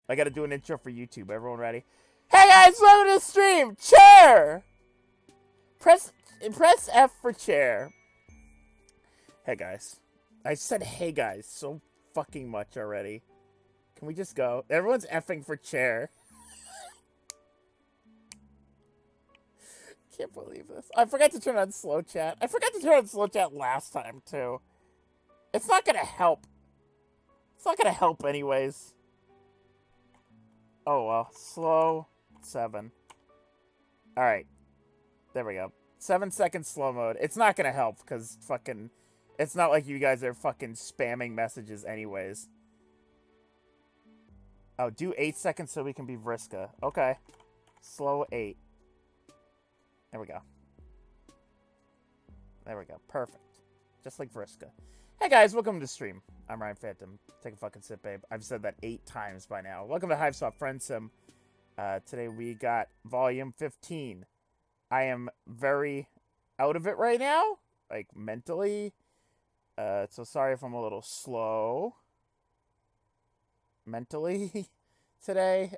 I gotta do an intro for YouTube. Everyone ready? Hey guys, welcome to the stream! Chair! Press F for chair. Hey guys. I said hey guys so fucking much already. Can we just go? Everyone's effing for chair. Can't believe this. I forgot to turn on slow chat. I forgot to turn on slow chat last time too. It's not gonna help. It's not gonna help anyways. Oh well. Slow 7. Alright. There we go. 7-second slow mode. It's not gonna help because fucking... It's not like you guys are fucking spamming messages anyways. Oh, do 8 seconds so we can be Vriska. Okay. Slow 8. There we go. There we go. Perfect. Just like Vriska. Hey guys, welcome to the stream. I'm Ryan Phantom. Take a fucking sip, babe. I've said that 8 times by now. Welcome to HiveSwap Friend Sim. Today we got volume 15. I am very out of it right now. Like, mentally. So sorry if I'm a little slow. Mentally today.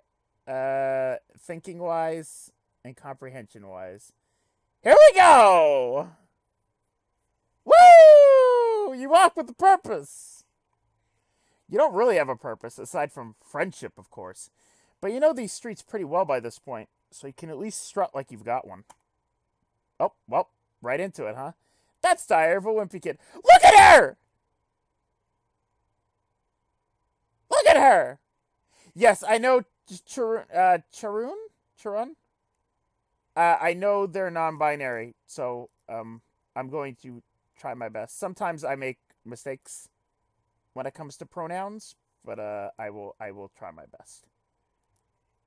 Thinking-wise and comprehension-wise. Here we go! Woo! You walk with a purpose. You don't really have a purpose, aside from friendship, of course. But you know these streets pretty well by this point, so you can at least strut like you've got one. Oh, well, right into it, huh? That's Dire of a Wimpy Kid. Look at her! Look at her! Yes, I know Charun? I know they're non-binary, so I'm going to try my best. Sometimes I make mistakes when it comes to pronouns, but I will try my best.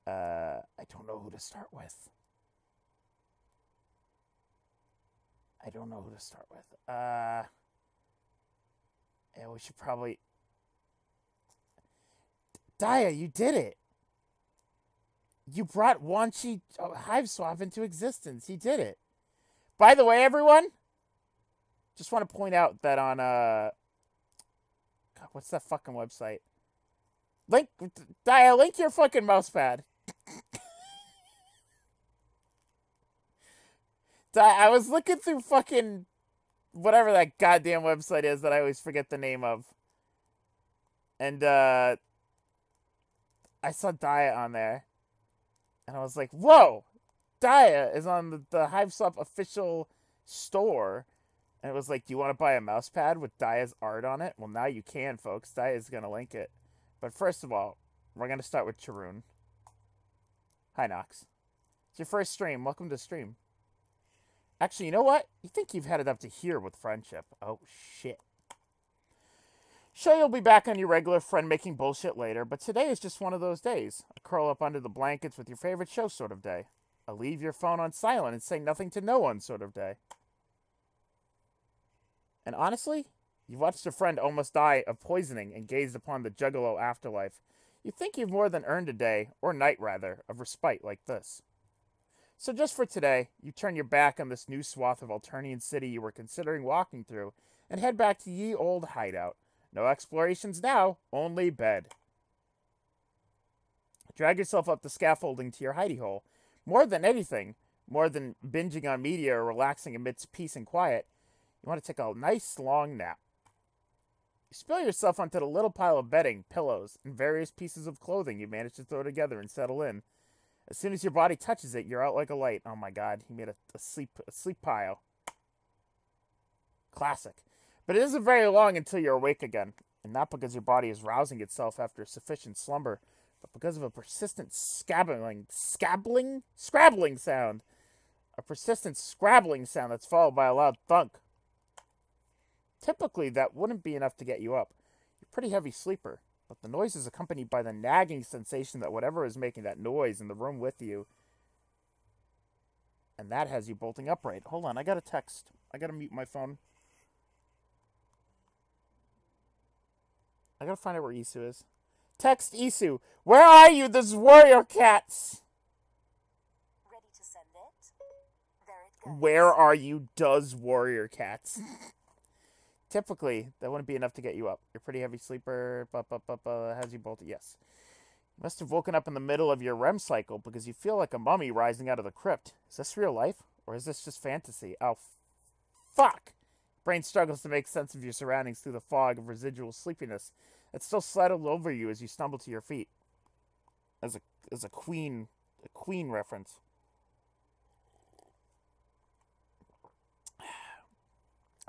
I don't know who to start with. Yeah, we should probably... Daya, you did it! You brought Wanchi HiveSwap into existence. You did it. By the way, everyone, just want to point out that on God, what's that fucking website? Daya, link your fucking mousepad. I was looking through fucking whatever that goddamn website is that I always forget the name of. And I saw Daya on there. And I was like, whoa! Daya is on the HiveSwap official store. And it was like, do you want to buy a mousepad with Daya's art on it? Well, now you can, folks. Daya's going to link it. But first of all, we're going to start with Charun. Hi, Nox. It's your first stream. Welcome to the stream. Actually, you know what? You think you've had it up to here with friendship. Oh, shit. Sure, you'll be back on your regular friend-making bullshit later, but today is just one of those days. A curl up under the blankets with your favorite show sort of day. A leave your phone on silent and say nothing to no one sort of day. And honestly, you've watched a friend almost die of poisoning and gazed upon the juggalo afterlife. You think you've more than earned a day, or night rather, of respite like this. So just for today, you turn your back on this new swath of Alternian City you were considering walking through, and head back to ye old hideout. No explorations now, only bed. Drag yourself up the scaffolding to your hidey hole. More than anything, more than binging on media or relaxing amidst peace and quiet, you want to take a nice long nap. You spill yourself onto the little pile of bedding, pillows, and various pieces of clothing you manage to throw together and settle in. As soon as your body touches it, you're out like a light. Oh my god, he made a sleep pile. Classic. But it isn't very long until you're awake again, and not because your body is rousing itself after sufficient slumber, but because of a persistent scrabbling sound. A persistent scrabbling sound that's followed by a loud thunk. Typically, that wouldn't be enough to get you up. You're a pretty heavy sleeper, but the noise is accompanied by the nagging sensation that whatever is making that noise in the room with you, and that has you bolting upright. Hold on, I got a text. I gotta mute my phone. I gotta find out where Isu is. Text Isu. Where are you? There's warrior cats. Ready to send it? There it goes. Where are you? Does warrior cats. Typically, that wouldn't be enough to get you up. You're a pretty heavy sleeper. Has you bolted? Yes. You must have woken up in the middle of your REM cycle because you feel like a mummy rising out of the crypt. Is this real life? Or is this just fantasy? Oh, fuck! Brain struggles to make sense of your surroundings through the fog of residual sleepiness that still settled over you as you stumble to your feet. As a Queen reference.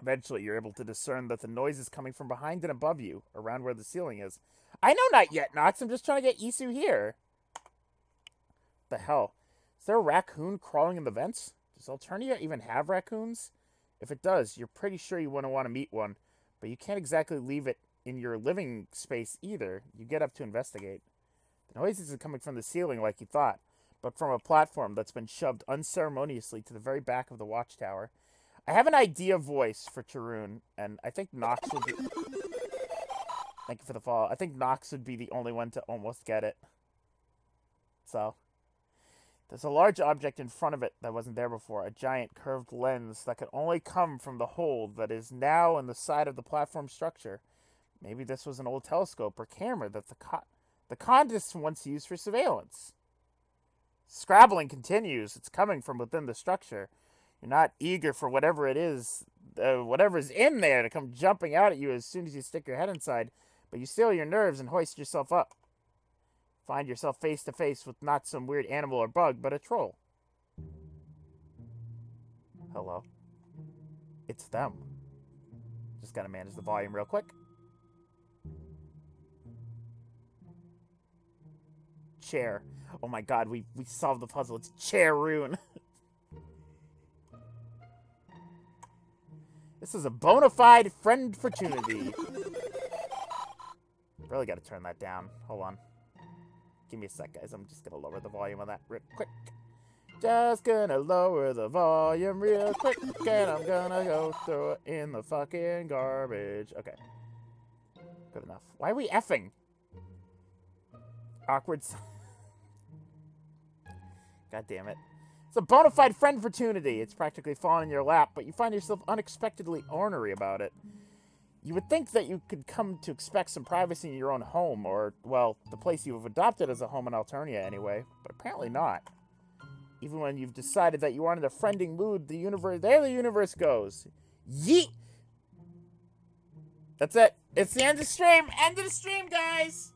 Eventually, you're able to discern that the noise is coming from behind and above you, around where the ceiling is. I know not yet, Nox. I'm just trying to get Isu here. What the hell? Is there a raccoon crawling in the vents? Does Alternia even have raccoons? If it does, you're pretty sure you wouldn't want to meet one, but you can't exactly leave it in your living space either. You get up to investigate. The noise isn't coming from the ceiling like you thought, but from a platform that's been shoved unceremoniously to the very back of the watchtower. I have an idea voice for Tarun, and I think Nox would be... Thank you for the follow. I think Nox would be the only one to almost get it. So, there's a large object in front of it that wasn't there before. A giant curved lens that could only come from the hole that is now in the side of the platform structure. Maybe this was an old telescope or camera that the Condists once used for surveillance. Scrabbling continues. It's coming from within the structure. You're not eager for whatever it is, whatever's in there to come jumping out at you as soon as you stick your head inside, but you steel your nerves and hoist yourself up. Find yourself face to face with not some weird animal or bug, but a troll. Hello. It's them. Just gotta manage the volume real quick. Chair. Oh my god, we solved the puzzle. It's Chair Rune. This is a bona fide friend opportunity. Really gotta turn that down. Hold on. Give me a sec, guys. I'm just gonna lower the volume on that real quick. Just gonna lower the volume real quick, and I'm gonna go throw it in the fucking garbage. Okay. Good enough. Why are we effing? Awkward. God damn it. It's a bona fide friend opportunity. It's practically fallen in your lap, but you find yourself unexpectedly ornery about it. You would think that you could come to expect some privacy in your own home, or, well, the place you have adopted as a home in Alternia anyway, but apparently not. Even when you've decided that you aren't in a friending mood, the universe goes. Yeet! That's it. It's the end of the stream. End of the stream, guys!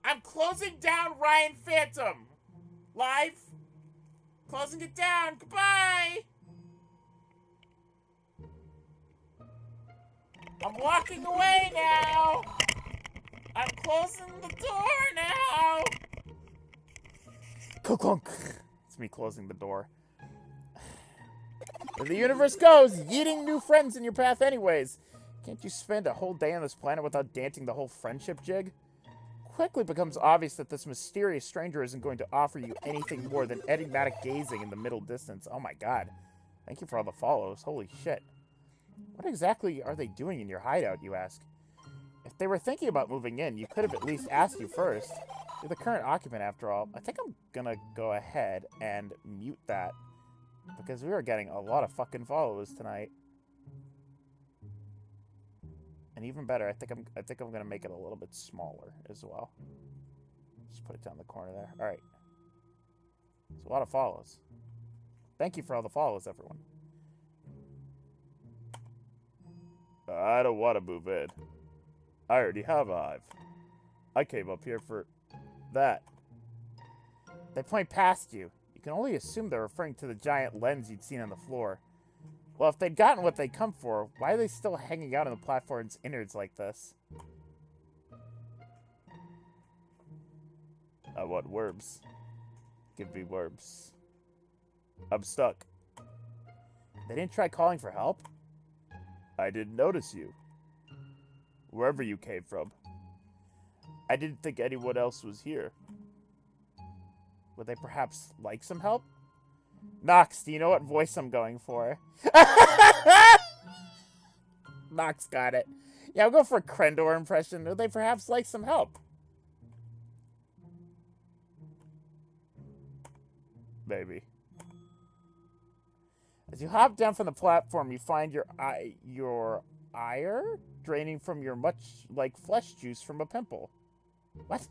I'm closing down Ryan Phantom. Live. Closing it down. Goodbye! I'm walking away now! I'm closing the door now! Clunk. It's me closing the door. Where the universe goes, yeeting new friends in your path anyways. Can't you spend a whole day on this planet without dancing the whole friendship jig? Quickly becomes obvious that this mysterious stranger isn't going to offer you anything more than enigmatic gazing in the middle distance. Oh my god. Thank you for all the follows. Holy shit. What exactly are they doing in your hideout, you ask? If they were thinking about moving in, you could have at least asked you first. You're the current occupant, after all. I think I'm gonna go ahead and mute that, because we are getting a lot of fucking follows tonight. And even better, I think I'm gonna make it a little bit smaller as well. Just put it down the corner there. All right. It's a lot of follows. Thank you for all the follows, everyone. I don't want to move in. I already have a hive. I came up here for that. They point past you. You can only assume they're referring to the giant lens you'd seen on the floor. Well, if they'd gotten what they'd come for, why are they still hanging out on the platform's innards like this? I want worms. Give me worms. I'm stuck. They didn't try calling for help? I didn't notice you. Wherever you came from. I didn't think anyone else was here. Would they perhaps like some help? Nox, do you know what voice I'm going for? Nox got it. Yeah, I'll go for a Krendor impression. Would they perhaps like some help? Maybe. As you hop down from the platform, you find your ire draining from your much like flesh juice from a pimple. What?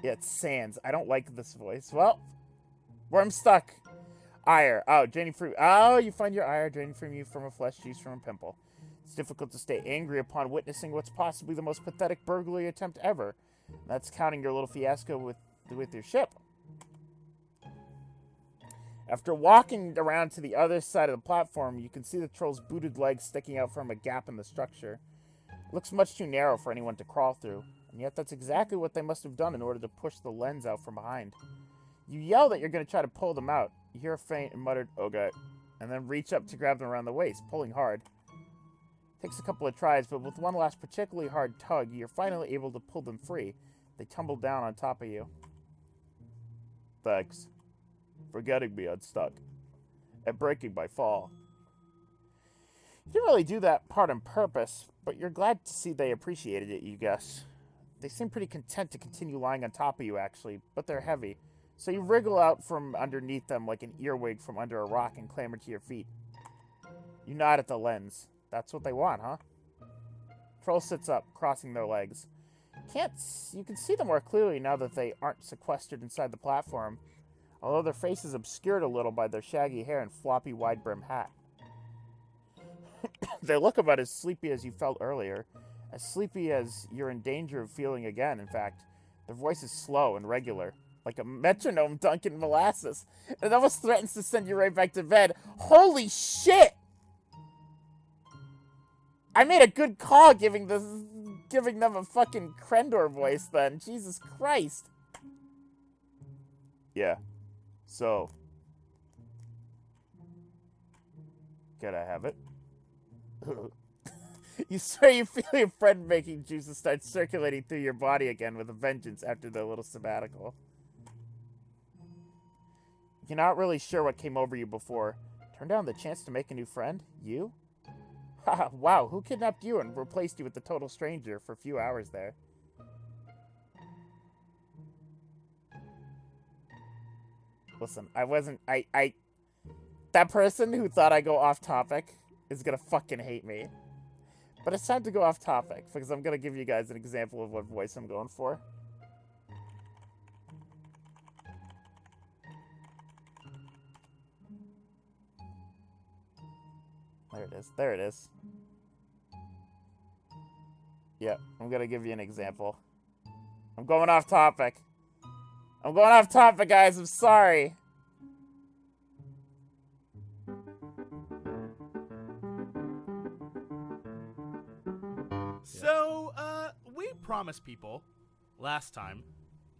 Yeah, it's Sans. I don't like this voice. Well, where I'm stuck. Ire. Oh, draining from... Oh, you find your ire draining from you from a flesh juice from a pimple. It's difficult to stay angry upon witnessing what's possibly the most pathetic burglary attempt ever. That's counting your little fiasco with your ship. After walking around to the other side of the platform, you can see the troll's booted legs sticking out from a gap in the structure. It looks much too narrow for anyone to crawl through, and yet that's exactly what they must have done in order to push the lens out from behind. You yell that you're going to try to pull them out. You hear a faint and muttered, "Okay," and then reach up to grab them around the waist, pulling hard. It takes a couple of tries, but with one last particularly hard tug, you're finally able to pull them free. They tumble down on top of you. Thanks for getting me unstuck and breaking my fall. You didn't really do that part on purpose, but you're glad to see they appreciated it, you guess. They seem pretty content to continue lying on top of you, actually, but they're heavy. So you wriggle out from underneath them like an earwig from under a rock and clamber to your feet. You nod at the lens. That's what they want, huh? Troll sits up, crossing their legs. You can see them more clearly now that they aren't sequestered inside the platform, although their face is obscured a little by their shaggy hair and floppy wide-brimmed hat. They look about as sleepy as you felt earlier, as sleepy as you're in danger of feeling again, in fact. Their voice is slow and regular, like a metronome dunking molasses. It almost threatens to send you right back to bed. Holy shit! I made a good call giving them a fucking Crendor voice then. Jesus Christ. Yeah. So. Can I have it? You swear you feel your friend-making juices start circulating through your body again with a vengeance after their little sabbatical. You're not really sure what came over you before. Turn down the chance to make a new friend? You? Haha, wow, who kidnapped you and replaced you with a total stranger for a few hours there? Listen, that person who thought I go off topic is gonna fucking hate me. But it's time to go off topic, because I'm gonna give you guys an example of what voice I'm going for. There it is. There it is. Yeah, I'm gonna give you an example. I'm going off topic. I'm going off topic, guys. I'm sorry. So, we promised people last time,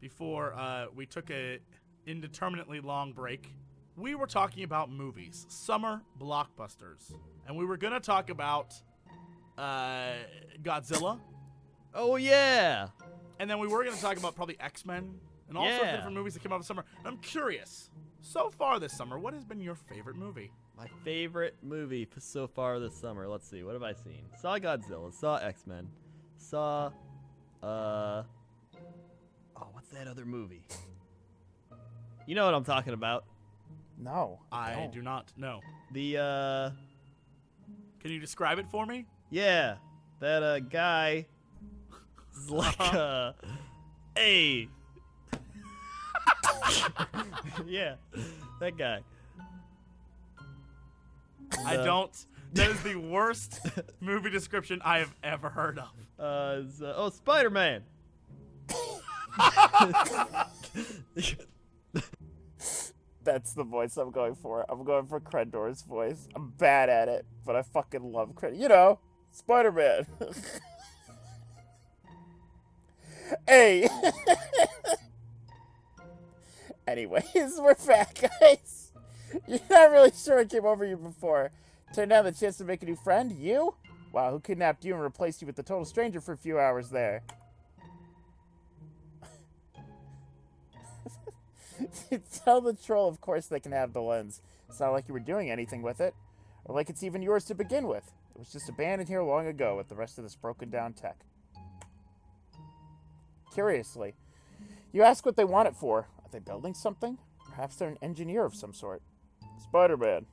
before we took a indeterminately long break, we were talking about movies, summer blockbusters, and we were gonna talk about Godzilla. Oh yeah. And then we were gonna talk about probably X-Men and all sorts of different movies that came out this summer. And I'm curious, so far this summer, what has been your favorite movie? My favorite movie so far this summer. Let's see. What have I seen? Saw Godzilla. Saw X-Men. Saw, oh, what's that other movie? You know what I'm talking about. No. I do not know. The, Can you describe it for me? yeah. That, guy is like, hey. Yeah. That guy. I don't. That is the worst movie description I have ever heard of. Spider-Man. That's the voice I'm going for. I'm going for Crendor's voice. I'm bad at it, but I fucking love Crendor. You know, Spider-Man. Hey. Anyways, we're back, guys. You're not really sure what came over you before. Turned down the chance to make a new friend? You? Wow, who kidnapped you and replaced you with a total stranger for a few hours there? Tell the troll, of course, they can have the lens. It's not like you were doing anything with it. Or like it's even yours to begin with. It was just abandoned here long ago with the rest of this broken down tech. Curiously, you ask what they want it for. Are they building something? Perhaps they're an engineer of some sort. Spider-Man.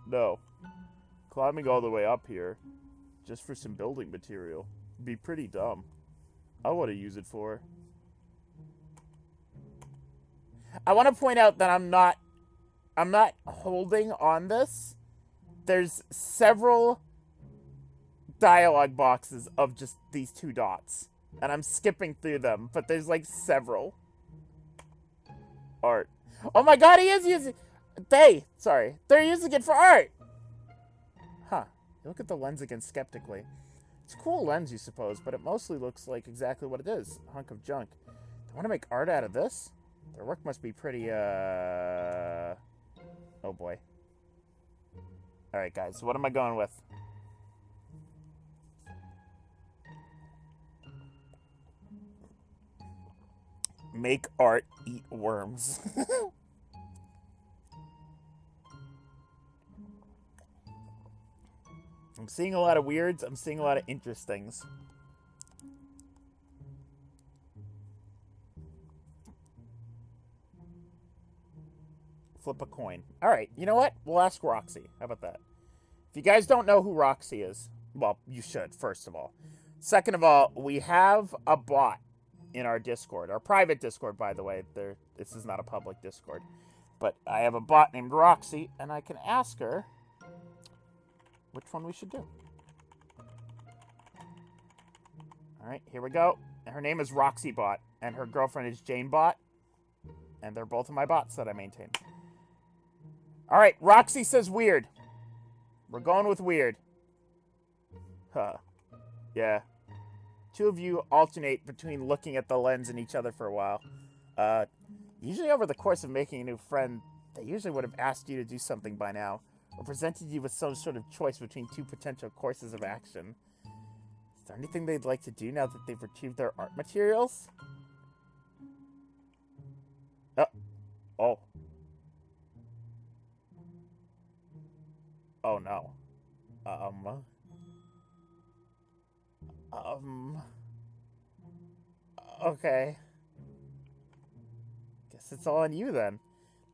No. Climbing all the way up here, just for some building material, would be pretty dumb. I want to use it for I want to point out that I'm not holding on this. There's several dialogue boxes of just these 2 dots. And I'm skipping through them, but there's like several. Art. Oh my god, he is using... They're using it for art! Huh. Look at the lens again skeptically. It's a cool lens, you suppose, but it mostly looks like exactly what it is. A hunk of junk. They want to make art out of this? Their work must be pretty, Oh boy. Alright, guys, what am I going with? Make art, eat worms. I'm seeing a lot of weirds. I'm seeing a lot of interestings. Flip a coin. Alright, you know what? We'll ask Roxy. How about that? If you guys don't know who Roxy is, well, you should, first of all. Second of all, we have a bot in our Discord. Our private Discord, by the way. This is not a public Discord. But I have a bot named Roxy, and I can ask her which one we should do. Alright, here we go. Her name is RoxyBot, and her girlfriend is JaneBot. And they're both of my bots that I maintain. Alright, Roxy says weird. We're going with weird. Huh. Yeah. 2 of you alternate between looking at the lens and each other for a while. Usually over the course of making a new friend, they usually would have asked you to do something by now, or presented you with some sort of choice between 2 potential courses of action. Is there anything they'd like to do now that they've retrieved their art materials? Oh. Oh no. Okay. Guess it's all on you then.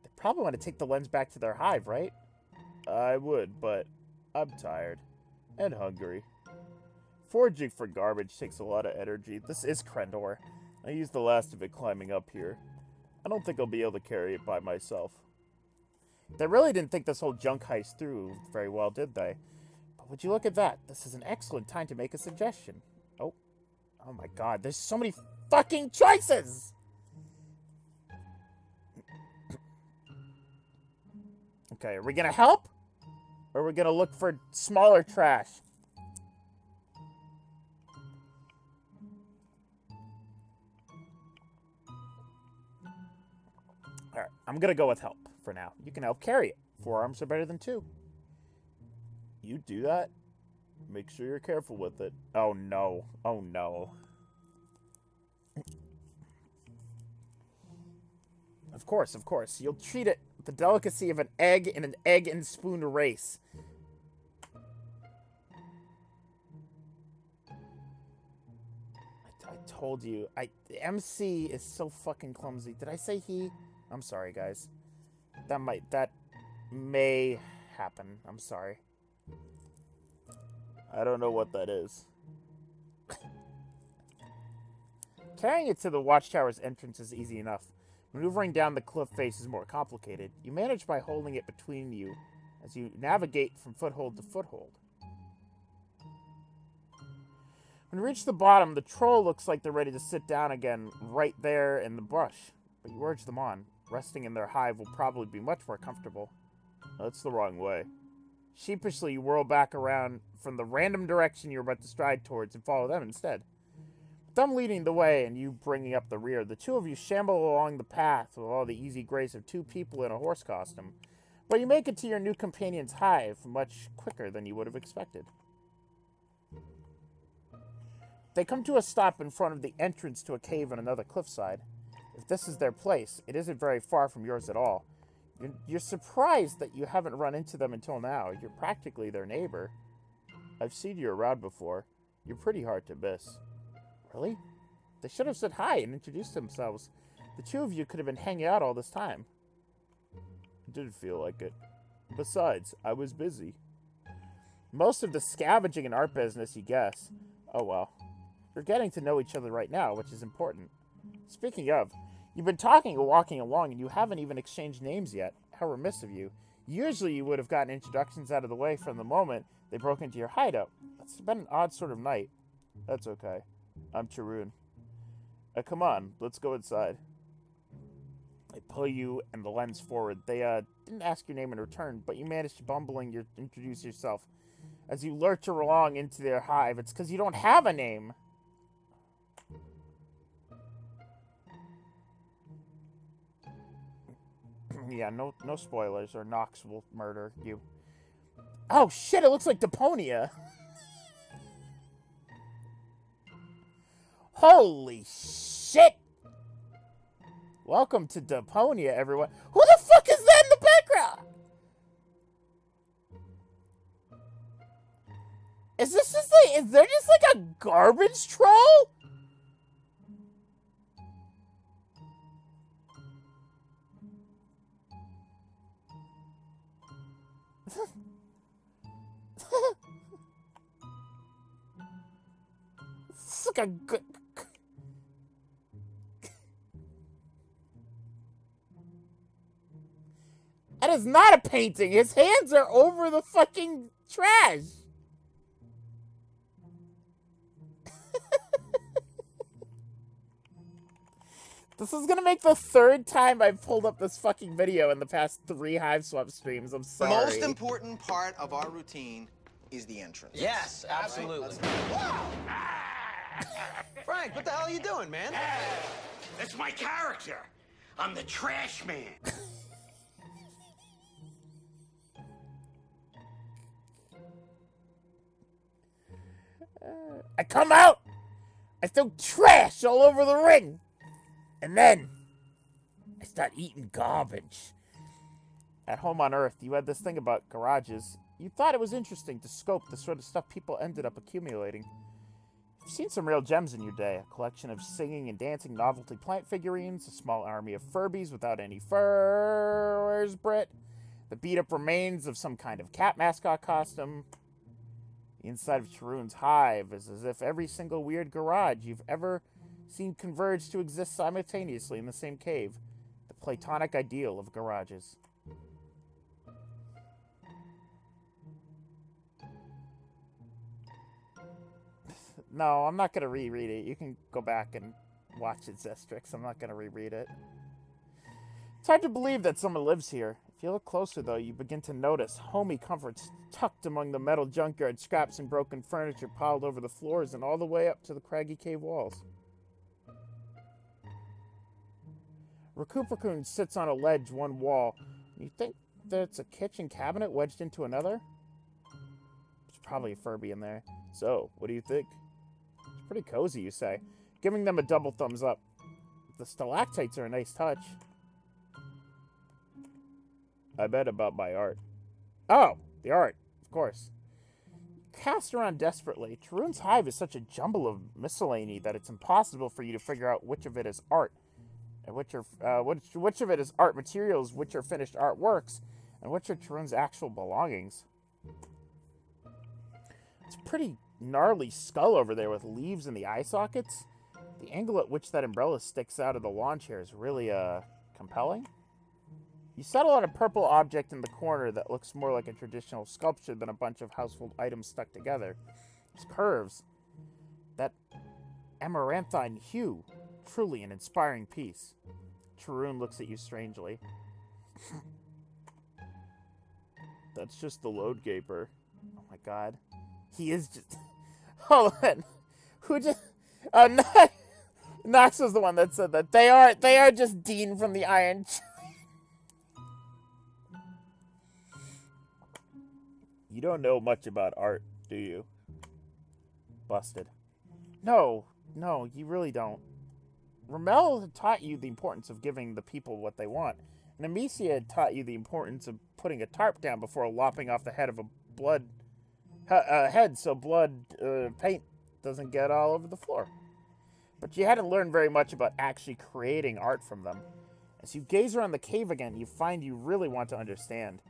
They probably want to take the lens back to their hive, right? I would, but I'm tired. And hungry. Foraging for garbage takes a lot of energy. This is Crendor. I used the last of it climbing up here. I don't think I'll be able to carry it by myself. They really didn't think this whole junk heist through very well, did they? But would you look at that? This is an excellent time to make a suggestion. Oh. Oh my god, there's so many fucking choices! Okay, are we gonna help? Or are we gonna look for smaller trash? Alright, I'm gonna go with help for now. You can help carry it. 4 arms are better than 2. You do that? Make sure you're careful with it. Oh no. Oh no. Of course, of course. You'll treat it with the delicacy of an egg in an egg and spoon race. I told you. MC is so fucking clumsy. Did I say he? I'm sorry, guys. That may happen. I'm sorry. I don't know what that is. Carrying it to the watchtower's entrance is easy enough. Maneuvering down the cliff face is more complicated. You manage by holding it between you as you navigate from foothold to foothold. When you reach the bottom, the troll looks like they're ready to sit down again right there in the brush. But you urge them on. Resting in their hive will probably be much more comfortable. That's the wrong way. Sheepishly, you whirl back around from the random direction you're about to stride towards and follow them instead. With them leading the way and you bringing up the rear, the 2 of you shamble along the path with all the easy grace of 2 people in a horse costume. But you make it to your new companion's hive much quicker than you would have expected. They come to a stop in front of the entrance to a cave on another cliffside. If this is their place, it isn't very far from yours at all. You're surprised that you haven't run into them until now. You're practically their neighbor. I've seen you around before. You're pretty hard to miss. Really? They should have said hi and introduced themselves. The 2 of you could have been hanging out all this time. It didn't feel like it. Besides, I was busy. Most of the scavenging and art business, you guess. Oh well. You're getting to know each other right now, which is important. Speaking of, You've been talking and walking along, and you haven't even exchanged names yet. How remiss of you. Usually you would have gotten introductions out of the way from the moment they broke into your hideout. It's been an odd sort of night. That's okay. I'm Charoon. Come on, let's go inside. They pull you and the lens forward. They didn't ask your name in return, but you managed to introduce yourself. As you lurch along into their hive, it's because you don't have a name. Yeah, no spoilers, or Nox will murder you. Oh shit, it looks like Deponia. Holy shit! Welcome to Deponia, everyone. Who the fuck is that in the background? Is this just like, is there just like a garbage troll? It's like a good... That is not a painting. His hands are over the fucking trash. This is gonna make the third time I've pulled up this fucking video in the past 3 Hive Swap streams. I'm sorry. The most important part of our routine is the entrance. Yes, absolutely. Frank, what the hell are you doing, man? That's my character. I'm the trash man. I come out, I throw trash all over the ring, and then I start eating garbage. At home on Earth, you had this thing about garages. You thought it was interesting to scope the sort of stuff people ended up accumulating. You've seen some real gems in your day. A collection of singing and dancing novelty plant figurines, a small army of Furbies without any fur. Where's Brit? The beat-up remains of some kind of cat mascot costume. The inside of Charoon's hive is as if every single weird garage you've ever seen converge to exist simultaneously in the same cave. The Platonic ideal of garages. No, I'm not going to reread it. You can go back and watch it, Zestrix. I'm not going to reread it. It's hard to believe that someone lives here. If you look closer, though, you begin to notice homey comforts tucked among the metal junkyard scraps and broken furniture piled over the floors and all the way up to the craggy cave walls. Raccoon sits on a ledge one wall. You think that's a kitchen cabinet wedged into another? There's probably a Furby in there. So, what do you think? It's pretty cozy, you say, giving them a double thumbs up. The stalactites are a nice touch. I bet about my art. Oh, the art, of course. Cast around desperately. Charoon's hive is such a jumble of miscellany that it's impossible for you to figure out which of it is art, and which of it is art materials, which are finished artworks, and which are Charoon's actual belongings. It's a pretty gnarly skull over there with leaves in the eye sockets. The angle at which that umbrella sticks out of the lawn chair is really, compelling. You settle on a purple object in the corner that looks more like a traditional sculpture than a bunch of household items stuck together. Its curves, that amaranthine hue, truly an inspiring piece. Charoon looks at you strangely. That's just the load gaper. Oh my god. He is just... Hold on. Who just... Nox was the one that said that. They are just Dean from the Iron... You don't know much about art, do you? Busted. No, you really don't. Ramel had taught you the importance of giving the people what they want, and Amicia had taught you the importance of putting a tarp down before lopping off the head of a head so paint doesn't get all over the floor. But you hadn't learned very much about actually creating art from them. As you gaze around the cave again, you find you really want to understand.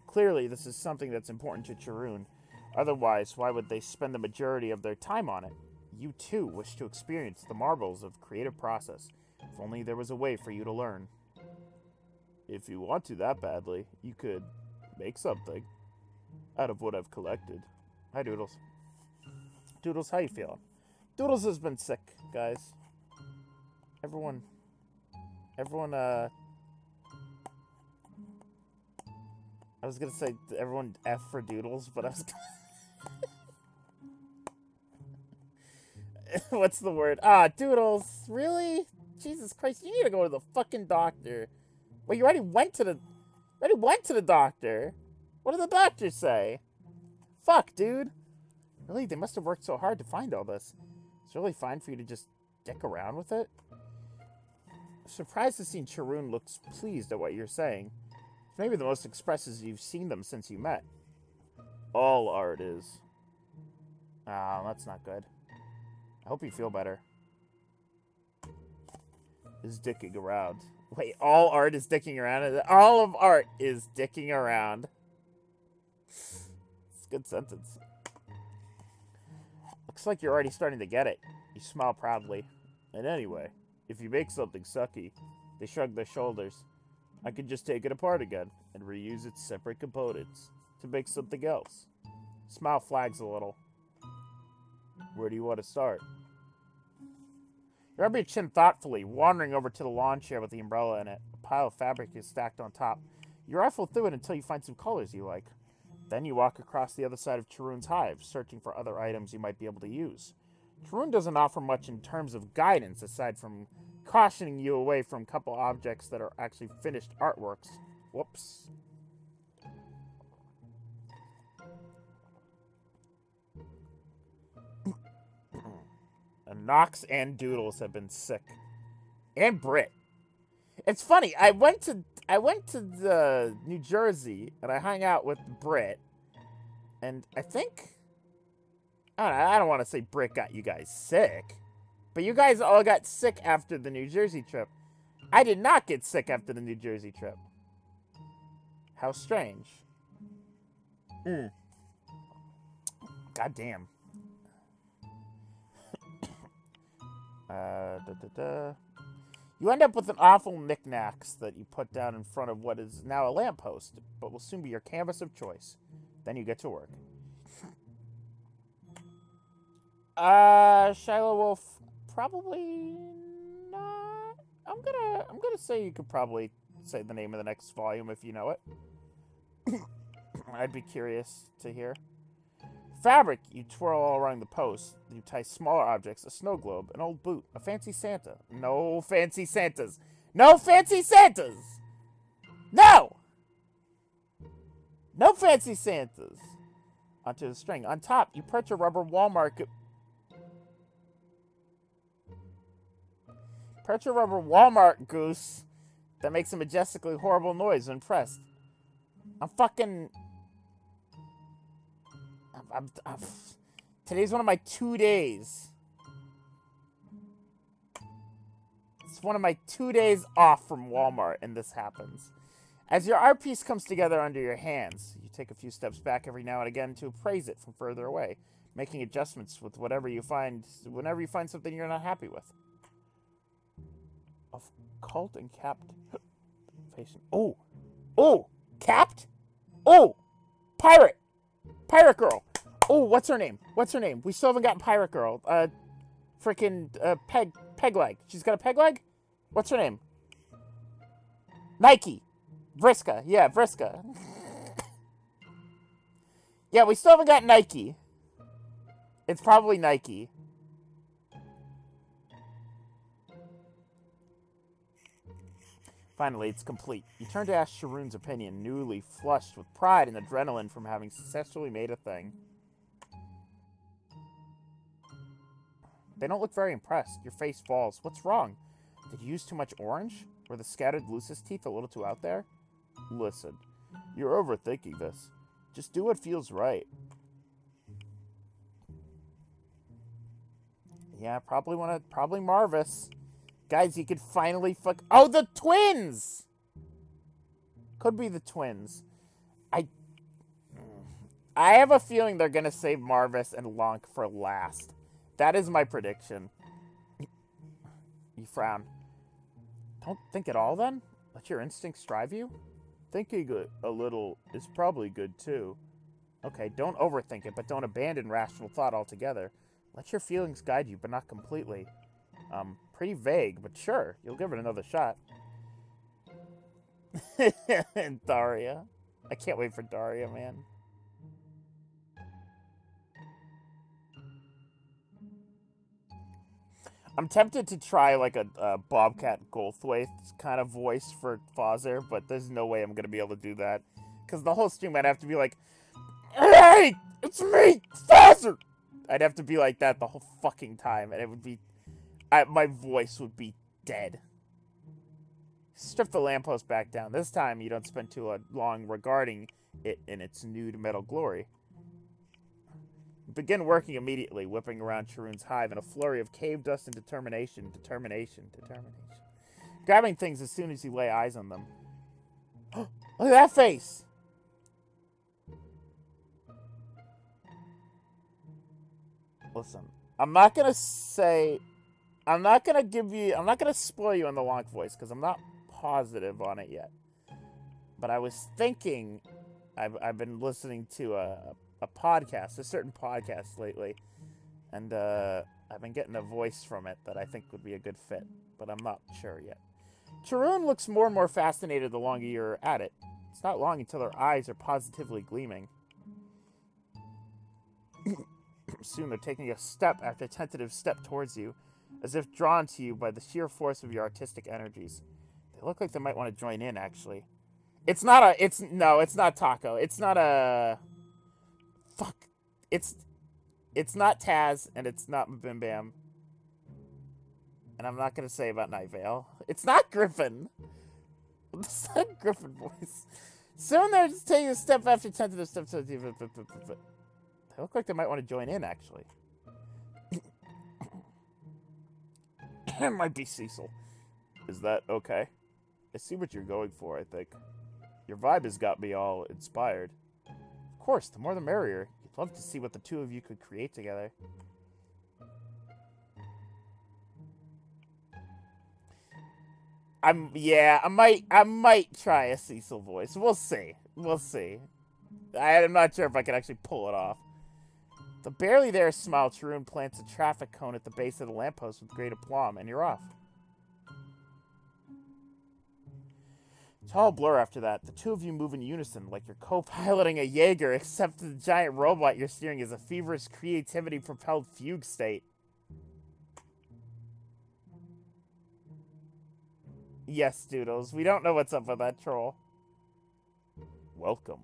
Clearly, this is something that's important to Charoon. Otherwise, why would they spend the majority of their time on it? You, too, wish to experience the marvels of creative process. If only there was a way for you to learn. If you want to that badly, you could make something out of what I've collected. Hi, Doodles. Doodles, how you feeling? Doodles has been sick, guys. Everyone, I was gonna say everyone F for Doodles, but I was what's the word? Ah, Doodles, really? Jesus Christ, you need to go to the fucking doctor. Wait, you already went to the doctor? What did the doctor say? Fuck, dude. Really, they must have worked so hard to find all this. It's really fine for you to just dick around with it. I'm surprised to see Charoon looks pleased at what you're saying. It's maybe the most expressive you've seen them since you met. All art is. Oh, that's not good. I hope you feel better. Is dicking around. Wait, all art is dicking around? All of art is dicking around. It's a good sentence. Looks like you're already starting to get it. You smile proudly. And anyway, if you make something sucky, they shrug their shoulders. I could just take it apart again and reuse its separate components to make something else. Smile flags a little. Where do you want to start? You rub your chin thoughtfully, wandering over to the lawn chair with the umbrella in it. A pile of fabric is stacked on top. You rifle through it until you find some colors you like. Then you walk across the other side of Charoon's hive, searching for other items you might be able to use. Charoon doesn't offer much in terms of guidance, aside from cautioning you away from a couple objects that are actually finished artworks. Whoops. And Nox and Doodles have been sick. And Brit. It's funny, I went to the New Jersey and I hung out with Brit. And I think I don't want to say Brit got you guys sick. But you guys all got sick after the New Jersey trip. I did not get sick after the New Jersey trip. How strange. God damn. You end up with an awful knickknacks that you put down in front of what is now a lamppost, but will soon be your canvas of choice. Then you get to work. Shiloh Wolf, probably not. I'm gonna say you could probably say the name of the next volume if you know it. I'd be curious to hear. Fabric, you twirl all around the post. You tie smaller objects, a snow globe, an old boot, a fancy Santa. No fancy Santas. No fancy Santas! No! No fancy Santas! Onto the string. On top, you perch a rubber Walmart goose that makes a majestically horrible noise when pressed. Today's one of my 2 days. It's one of my 2 days off from Walmart, and this happens. As your art piece comes together under your hands, you take a few steps back every now and again to appraise it from further away, making adjustments with whenever you find something you're not happy with. Of cult and capped patient. Oh, capped. Oh, pirate girl. Oh, what's her name? We still haven't gotten pirate girl. Peg leg. She's got a peg leg. What's her name? Nike. Vriska. Yeah, Vriska. Yeah, we still haven't got Nike. It's probably Nike. Finally, it's complete. You turn to ask Charoon's opinion, newly flushed with pride and adrenaline from having successfully made a thing. They don't look very impressed. Your face falls. What's wrong? Did you use too much orange? Were the scattered Lucis teeth a little too out there? Listen, you're overthinking this. Just do what feels right. Yeah, probably Marvis. Guys, you could finally fuck... Oh, the twins! Could be the twins. I have a feeling they're gonna save Marvis and Lonk for last. That is my prediction. You frown. Don't think at all, then? Let your instincts drive you? Thinking a little is probably good, too. Okay, don't overthink it, but don't abandon rational thought altogether. Let your feelings guide you, but not completely. Pretty vague, but sure, you'll give it another shot. And Daria. I can't wait for Daria, man. I'm tempted to try like a Bobcat Goldthwait kind of voice for Fozzer, but there's no way I'm going to be able to do that. Because the whole stream I'd have to be like, "Hey, it's me, Fozzer!" I'd have to be like that the whole fucking time, and it would be... my voice would be dead. Strip the lamppost back down. This time, you don't spend too long regarding it in its nude metal glory. Begin working immediately, whipping around Charoon's hive in a flurry of cave dust and determination. Grabbing things as soon as you lay eyes on them. Look at that face! Listen, I'm not gonna spoil you on the Lonk voice, because I'm not positive on it yet. But I was thinking, I've been listening to a podcast, a certain podcast lately, and I've been getting a voice from it that I think would be a good fit, but I'm not sure yet. Charoon looks more and more fascinated the longer you're at it. It's not long until her eyes are positively gleaming. Soon they're taking a step after a tentative step towards you, as if drawn to you by the sheer force of your artistic energies. They look like they might want to join in, actually. It's not Taco. It's not a... Fuck. It's not Taz, and it's not Bim Bam. And I'm not going to say about Night Vale. It's not Griffin. It's not Griffin voice. Soon they're just taking a step after tentative step. They look like they might want to join in, actually. It might be Cecil. Is that okay? I see what you're going for, I think. Your vibe has got me all inspired. Of course, the more the merrier. You'd love to see what the two of you could create together. I might try a Cecil voice. We'll see. I'm not sure if I can actually pull it off. The barely there smile, Charoon plants a traffic cone at the base of the lamppost with great aplomb, and you're off. It's all a blur after that. The two of you move in unison, like you're co-piloting a Jaeger, except the giant robot you're steering is a feverish creativity-propelled fugue state. Yes, Doodles. We don't know what's up with that troll. Welcome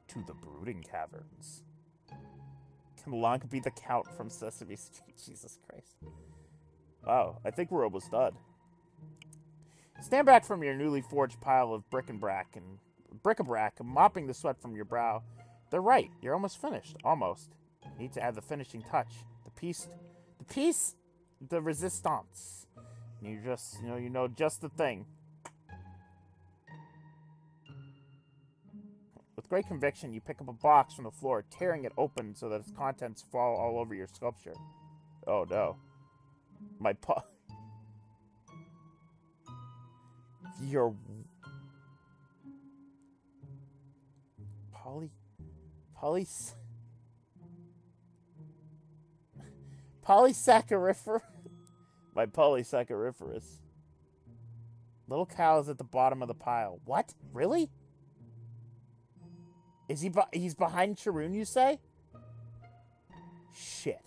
to the Brooding Caverns. Can Lonk be the Count from Sesame Street? Jesus Christ. Wow, I think we're almost done. Stand back from your newly forged pile of bric-a-brac, mopping the sweat from your brow. They're right. You're almost finished. Almost. Need to add the finishing touch. The resistance. You just, you know just the thing. With great conviction, you pick up a box from the floor, tearing it open so that its contents fall all over your sculpture. Oh no. Your... Polysacchariferous? My polysacchariferous. Little cow is at the bottom of the pile. What? Really? Is he's behind Charoon, you say? Shit.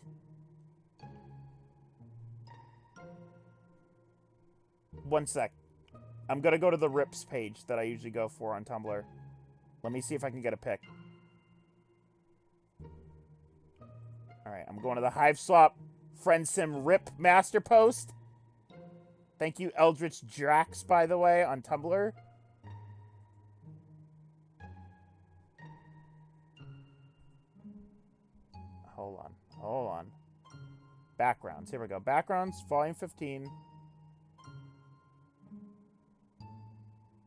One sec. I'm gonna go to the Rips page that I usually go for on Tumblr. Let me see if I can get a pic. Alright, I'm going to the Hive Swap FriendSim Rip Master Post. Thank you, Eldritch Drax, by the way, on Tumblr. Hold on. Backgrounds. Here we go. Backgrounds, volume 15.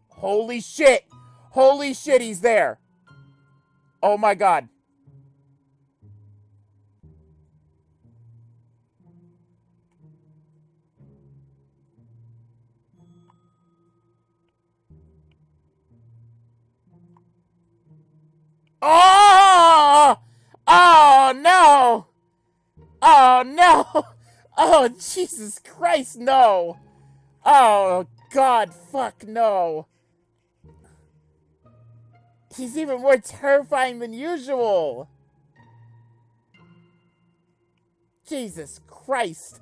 Holy shit! Holy shit, he's there! Oh my god. Oh! Oh, no! Oh, no! Oh, Jesus Christ, no! Oh, God, fuck, no! He's even more terrifying than usual! Jesus Christ!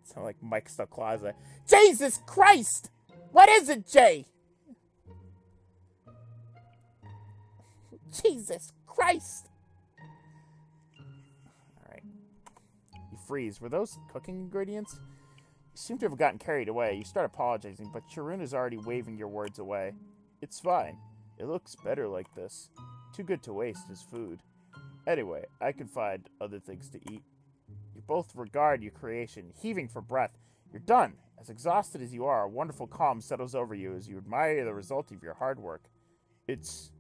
Sound like Mike Stocklasa. Jesus Christ! What is it, Jay? Jesus Christ! Alright. You freeze. Were those cooking ingredients? You seem to have gotten carried away. You start apologizing, but Charun is already waving your words away. It's fine. It looks better like this. Too good to waste as food. Anyway, I can find other things to eat. You both regard your creation, heaving for breath. You're done. As exhausted as you are, a wonderful calm settles over you as you admire the result of your hard work. It's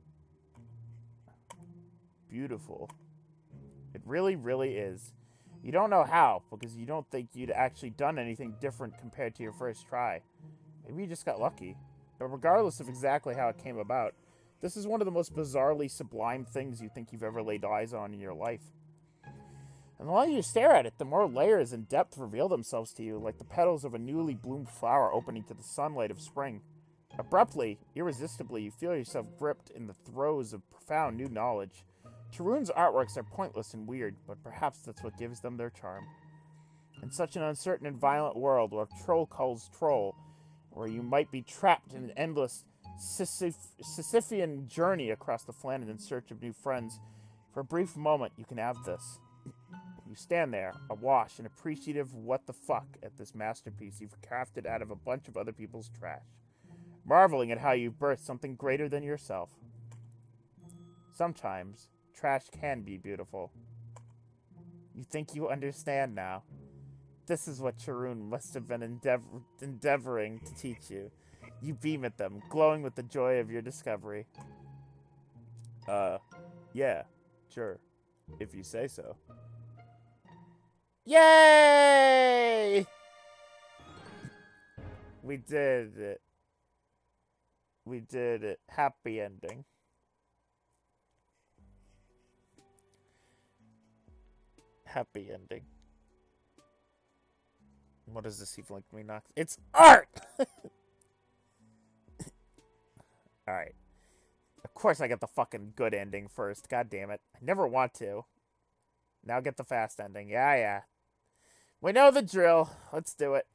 beautiful. It really, really is. You don't know how, because you don't think you'd actually done anything different compared to your first try. Maybe you just got lucky. But regardless of exactly how it came about, this is one of the most bizarrely sublime things you think you've ever laid eyes on in your life. And the longer you stare at it, the more layers and depth reveal themselves to you, like the petals of a newly bloomed flower opening to the sunlight of spring. Abruptly, irresistibly, you feel yourself gripped in the throes of profound new knowledge. Charun's artworks are pointless and weird, but perhaps that's what gives them their charm. In such an uncertain and violent world where troll calls troll, where you might be trapped in an endless Sisyphean journey across the planet in search of new friends, for a brief moment you can have this. You stand there, awash and appreciative of what the fuck at this masterpiece you've crafted out of a bunch of other people's trash, marveling at how you've birthed something greater than yourself. Sometimes, trash can be beautiful. You think you understand now. This is what Charun must have been endeavoring to teach you. You beam at them, glowing with the joy of your discovery. Yeah, sure. If you say so. Yay! We did it. We did it. Happy ending. Happy ending. What does this even like me knock? It's art! Alright. Of course I get the fucking good ending first. God damn it. I never want to. Now get the fast ending. Yeah. We know the drill. Let's do it.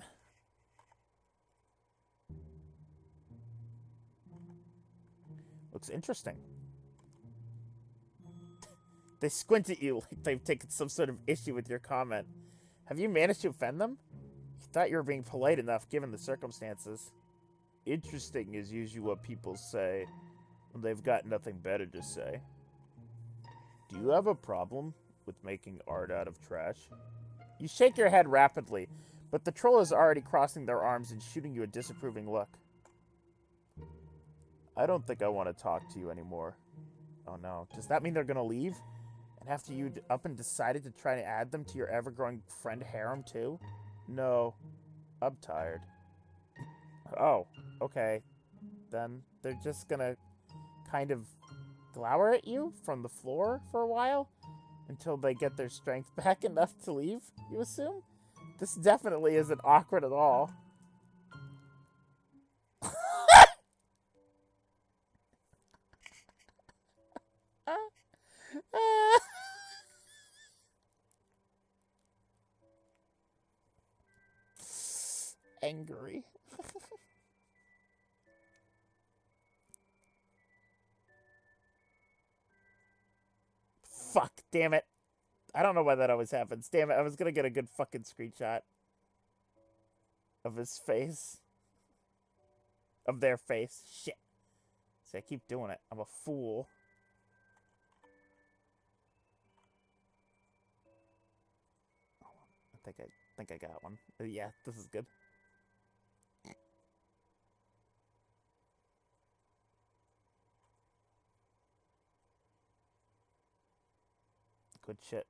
Looks interesting. They squint at you like they've taken some sort of issue with your comment. Have you managed to offend them? You thought you were being polite enough given the circumstances. Interesting is usually what people say when they've got nothing better to say. Do you have a problem with making art out of trash? You shake your head rapidly, but the troll is already crossing their arms and shooting you a disapproving look. I don't think I want to talk to you anymore. Oh no, does that mean they're gonna leave? And after you up and decided to try to add them to your ever-growing friend harem too? No, I'm tired. Oh, okay. Then they're just gonna kind of glower at you from the floor for a while? Until they get their strength back enough to leave, you assume? This definitely isn't awkward at all. Angry. Fuck, damn it. I don't know why that always happens. Damn it, I was gonna get a good fucking screenshot of his face. Of their face. Shit. See, I keep doing it. I'm a fool. I think I got one. Yeah, this is good. Good shit.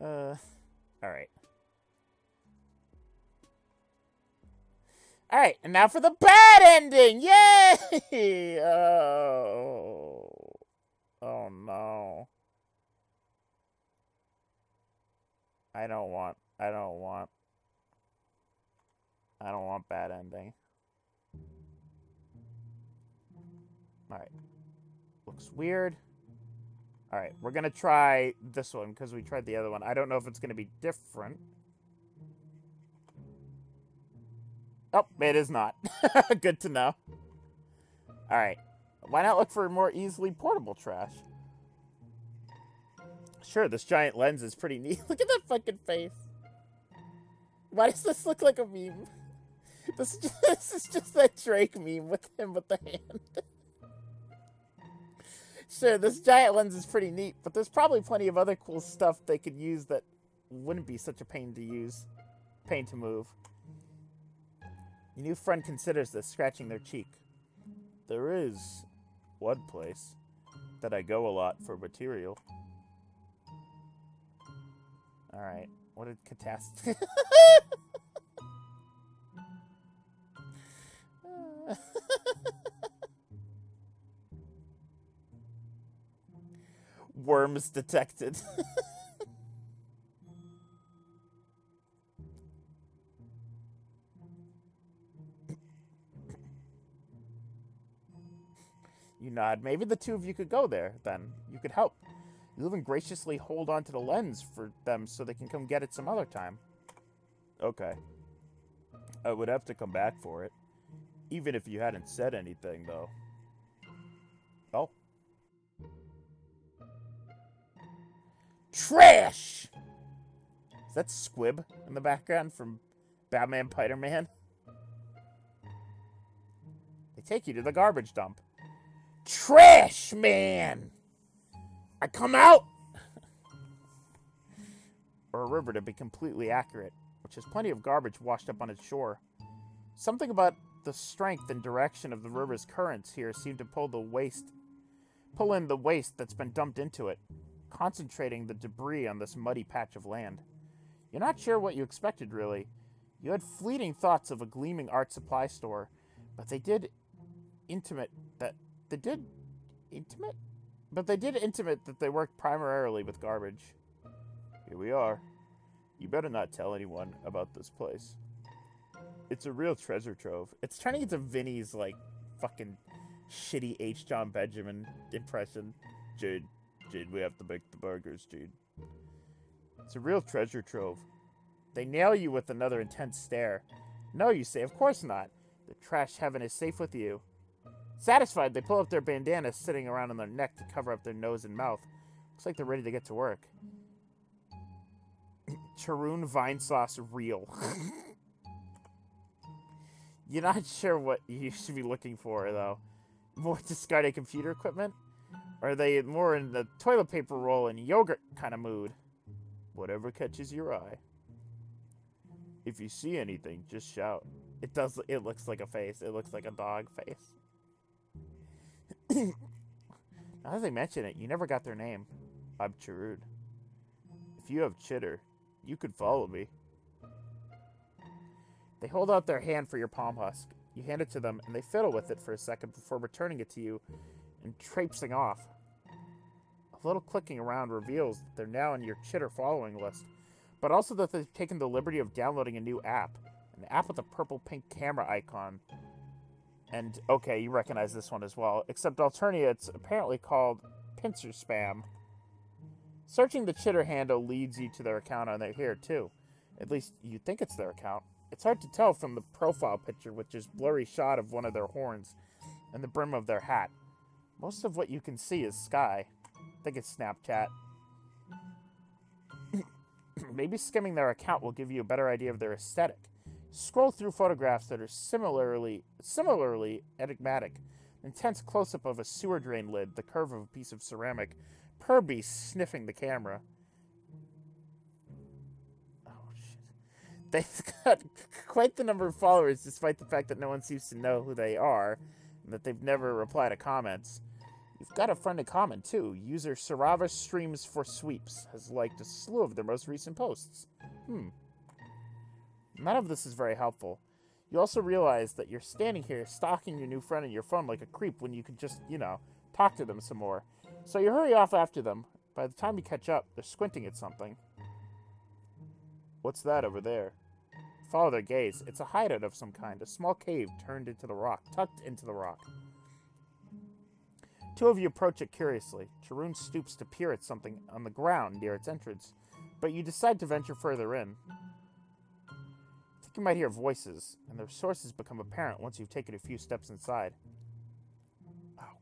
Alright. Alright, and now for the bad ending! Yay! Oh. Oh no. I don't want bad ending. Alright. Looks weird. Alright, we're gonna try this one because we tried the other one. I don't know if it's gonna be different. Oh, it is not. Good to know. Alright. Why not look for more easily portable trash? Sure, this giant lens is pretty neat. Look at that fucking face. Why does this look like a meme? This is just that Drake meme with him with the hand. Sure, this giant lens is pretty neat, but there's probably plenty of other cool stuff they could use that wouldn't be such a pain to move. Your new friend considers this, scratching their cheek. There is one place that I go a lot for material. Alright, what did catastrophe... Worms detected. You nod. Maybe the two of you could go there, then. You could help. You even graciously hold on to the lens for them so they can come get it some other time. Okay. I would have to come back for it. Even if you hadn't said anything, though. Oh. Trash! Is that Squib in the background from Batman Spider-Man? They take you to the garbage dump. Trash man! I come out! Or a river to be completely accurate, which has plenty of garbage washed up on its shore. Something about the strength and direction of the river's currents here seem to pull in the waste that's been dumped into it, concentrating the debris on this muddy patch of land. You're not sure what you expected, really. You had fleeting thoughts of a gleaming art supply store, but they did intimate that they worked primarily with garbage. Here we are. You better not tell anyone about this place. It's a real treasure trove. It's turning into Vinny's, like, fucking shitty H. John Benjamin impression. Jade, we have to make the burgers, Jade. It's a real treasure trove. They nail you with another intense stare. No, you say, of course not. The trash heaven is safe with you. Satisfied, they pull up their bandanas sitting around on their neck to cover up their nose and mouth. Looks like they're ready to get to work. Charoon vine sauce real. You're not sure what you should be looking for, though. More discarded computer equipment? Or are they more in the toilet paper roll and yogurt kind of mood? Whatever catches your eye. If you see anything, just shout. It looks like a face. It looks like a dog face. Now that they mention it, you never got their name. I'm Chirrut. If you have chitter, you could follow me. They hold out their hand for your palm husk. You hand it to them, and they fiddle with it for a second before returning it to you and traipsing off. A little clicking around reveals that they're now on your chitter following list, but also that they've taken the liberty of downloading a new app. An app with a purple-pink camera icon. And, okay, you recognize this one as well. Except Alternia, it's apparently called Pincer Spam. Searching the Chitter handle leads you to their account on here, too. At least, you think it's their account. It's hard to tell from the profile picture, which is blurry shot of one of their horns and the brim of their hat. Most of what you can see is sky. I think it's Snapchat. Maybe skimming their account will give you a better idea of their aesthetic. Scroll through photographs that are similarly enigmatic. Intense close-up of a sewer drain lid, the curve of a piece of ceramic, Kirby sniffing the camera. Oh, shit. They've got quite the number of followers, despite the fact that no one seems to know who they are, and that they've never replied to comments. You've got a friend in common, too. User Sarava Streams for Sweeps has liked a slew of their most recent posts. None of this is very helpful. You also realize that you're standing here stalking your new friend on your phone like a creep when you could just, talk to them some more. So you hurry off after them. By the time you catch up, they're squinting at something. What's that over there? Follow their gaze. It's a hideout of some kind, a small cave tucked into the rock. Two of you approach it curiously. Tarun stoops to peer at something on the ground near its entrance, but you decide to venture further in. You think you might hear voices, and their sources become apparent once you've taken a few steps inside. Oh,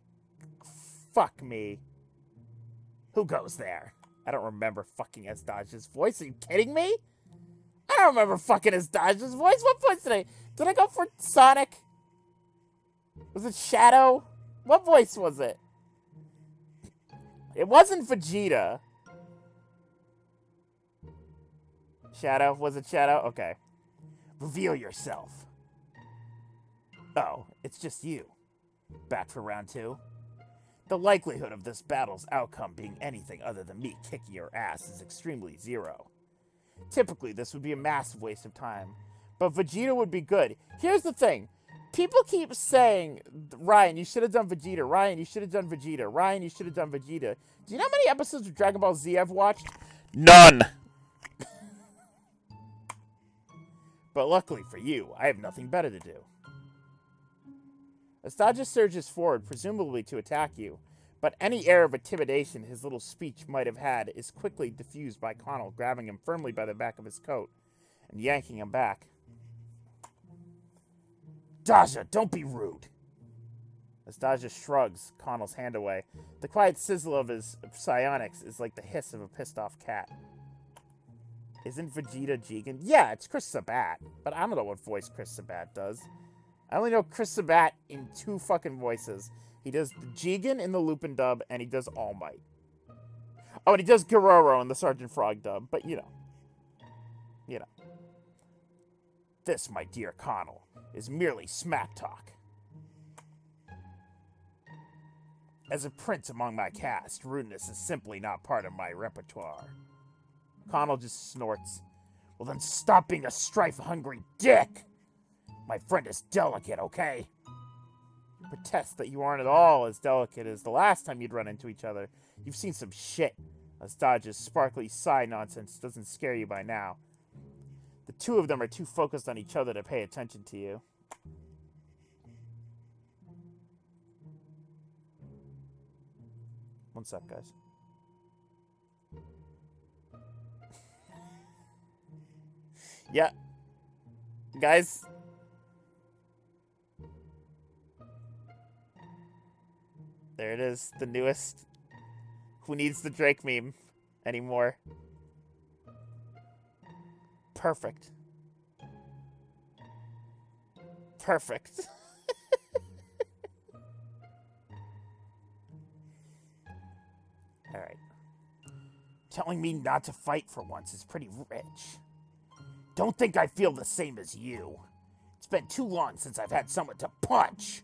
fuck me. Who goes there? I don't remember fucking Asdaj's voice. Are you kidding me? I don't remember fucking Asdaj's voice. What voice did I go for Sonic? Was it Shadow? What voice was it? It wasn't Vegeta. Shadow? Was it Shadow? Okay. Reveal yourself. Oh, it's just you. Back for round 2? The likelihood of this battle's outcome being anything other than me kicking your ass is extremely 0. Typically, this would be a massive waste of time, but Vegeta would be good. Here's the thing. People keep saying, Ryan, you should have done Vegeta. Ryan, you should have done Vegeta. Ryan, you should have done Vegeta. Do you know how many episodes of Dragon Ball Z I've watched? None! But luckily for you, I have nothing better to do. Asdaj surges forward, presumably to attack you, but any air of intimidation his little speech might have had is quickly diffused by Connell grabbing him firmly by the back of his coat and yanking him back. Daja, don't be rude. Asdaj shrugs Connell's hand away. The quiet sizzle of his psionics is like the hiss of a pissed-off cat. Isn't Vegeta Jigen? Yeah, it's Chris Sabat, but I don't know what voice Chris Sabat does. I only know Chris Sabat in 2 fucking voices. He does Jigen in the Lupin dub, and he does All Might. Oh, and he does Geroro in the Sergeant Frog dub, but you know. This, my dear Connell, is merely smack talk. As a prince among my caste, rudeness is simply not part of my repertoire. Connell just snorts. Well then stop being a strife-hungry dick! My friend is delicate, okay? You protest that you aren't at all as delicate as the last time you'd run into each other. You've seen some shit. Asdaj's sparkly side nonsense doesn't scare you by now. The two of them are too focused on each other to pay attention to you. One sec, guys. Yeah. Guys. There it is, the newest. Who needs the Drake meme anymore? Perfect. Perfect. Alright. Telling me not to fight for once is pretty rich. Don't think I feel the same as you. It's been too long since I've had someone to punch.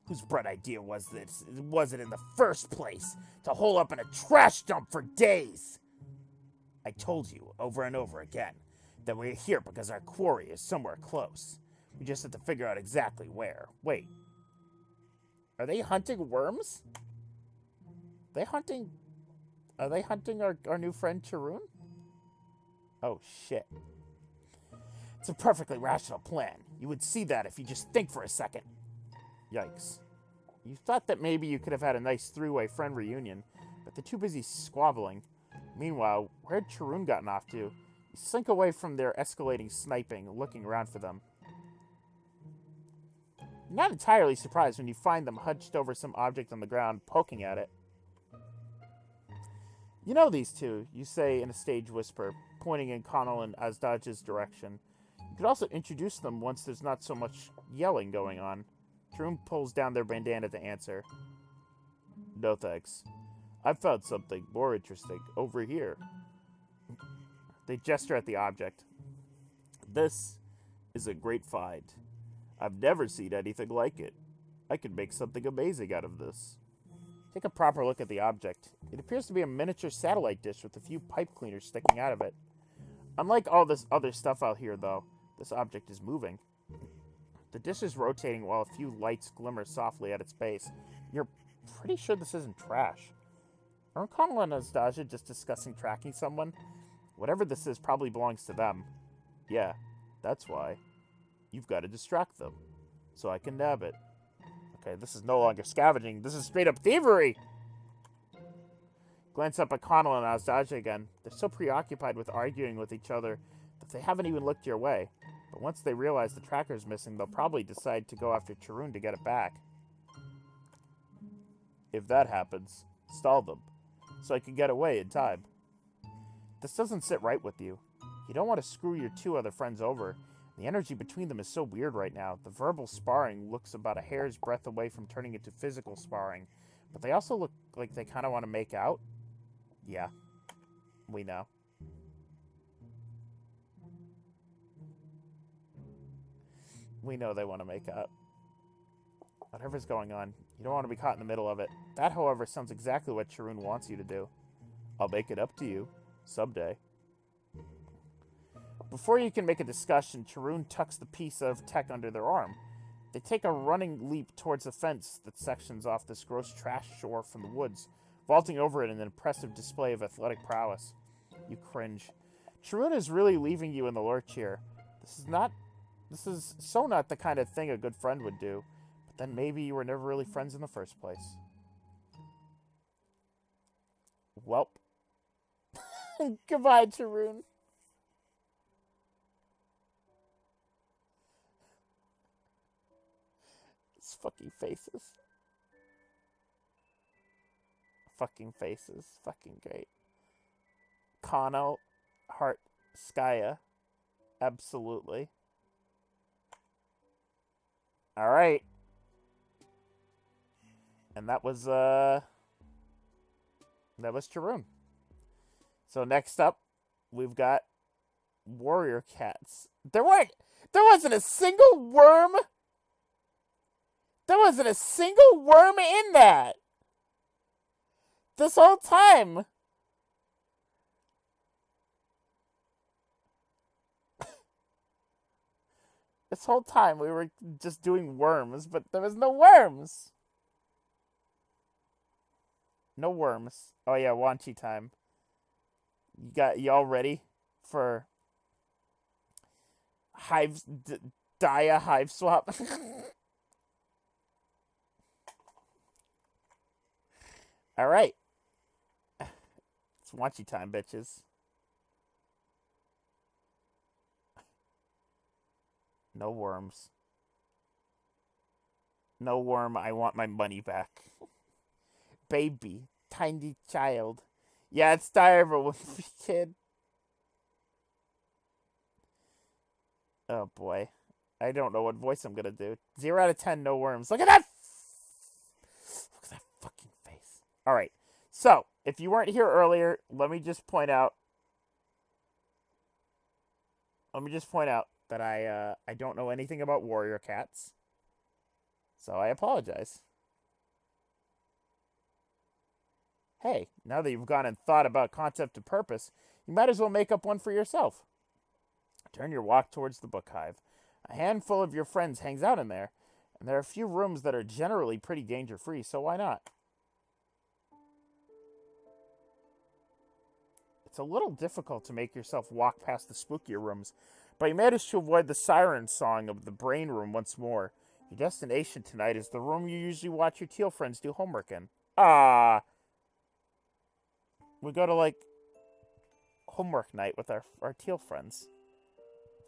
Whose bright idea was it in the first place to hole up in a trash dump for days? I told you over and over again that we're here because our quarry is somewhere close. We just have to figure out exactly where. Wait. Are they hunting worms? Are they hunting our new friend Tarun? Oh shit. It's a perfectly rational plan. You would see that if you just think for a second. Yikes. You thought that maybe you could have had a nice three-way friend reunion, but they're too busy squabbling. Meanwhile, where'd Tarun gotten off to? You slink away from their escalating sniping, looking around for them. You're not entirely surprised when you find them hunched over some object on the ground, poking at it. You know these two, you say in a stage whisper, pointing in Connell and Asdaj's direction. You could also introduce them once there's not so much yelling going on. Tarun pulls down their bandana to answer. No thanks. I found something more interesting over here. They gesture at the object. This is a great find. I've never seen anything like it. I could make something amazing out of this. Take a proper look at the object. It appears to be a miniature satellite dish with a few pipe cleaners sticking out of it. Unlike all this other stuff out here, though, this object is moving. The dish is rotating while a few lights glimmer softly at its base. You're pretty sure this isn't trash. Aren't Connell and Anastasia just discussing tracking someone? Whatever this is probably belongs to them. Yeah, that's why. You've got to distract them, so I can nab it. Okay, this is no longer scavenging. This is straight up thievery! Glance up at Connell and Anastasia again. They're so preoccupied with arguing with each other that they haven't even looked your way. But once they realize the tracker's missing, they'll probably decide to go after Charoon to get it back. If that happens, stall them, so I can get away in time. This doesn't sit right with you. You don't want to screw your two other friends over. The energy between them is so weird right now. The verbal sparring looks about a hair's breadth away from turning into physical sparring. But they also look like they kind of want to make out. Yeah, we know. We know they want to make out. Whatever's going on, you don't want to be caught in the middle of it. That, however, sounds exactly what Charoon wants you to do. I'll make it up to you. Someday. Before you can make a discussion, Charoon tucks the piece of tech under their arm. They take a running leap towards the fence that sections off this gross trash shore from the woods, vaulting over it in an impressive display of athletic prowess. You cringe. Charoon is really leaving you in the lurch here. This is so not the kind of thing a good friend would do. But then maybe you were never really friends in the first place. Welp. Goodbye, Charoon. These fucking faces. Fucking faces. Fucking great. Kano, Heart, Skya. Absolutely. Alright. And that was Charoon. So next up, we've got Warrior Cats. There wasn't a single worm. There wasn't a single worm in that. This whole time. This whole time we were just doing worms, but there was no worms. No worms. Oh yeah, Wanchi time. Y'all ready for Dia hive swap? All right. It's Wanchi time, bitches. No worms. No worm, I want my money back. Baby, tiny child. Yeah, it's dire, but with me, kid. Oh boy. I don't know what voice I'm gonna do. 0 out of 10, no worms. Look at that! Look at that fucking face. Alright. So, if you weren't here earlier, let me just point out that I don't know anything about warrior cats. So I apologize. Hey, now that you've gone and thought about concept and purpose, you might as well make up one for yourself. Turn your walk towards the book hive. A handful of your friends hangs out in there, and there are a few rooms that are generally pretty danger-free, so why not? It's a little difficult to make yourself walk past the spookier rooms, but you manage to avoid the siren song of the brain room once more. Your destination tonight is the room you usually watch your teal friends do homework in. Ah! We go to, like, homework night with our teal friends.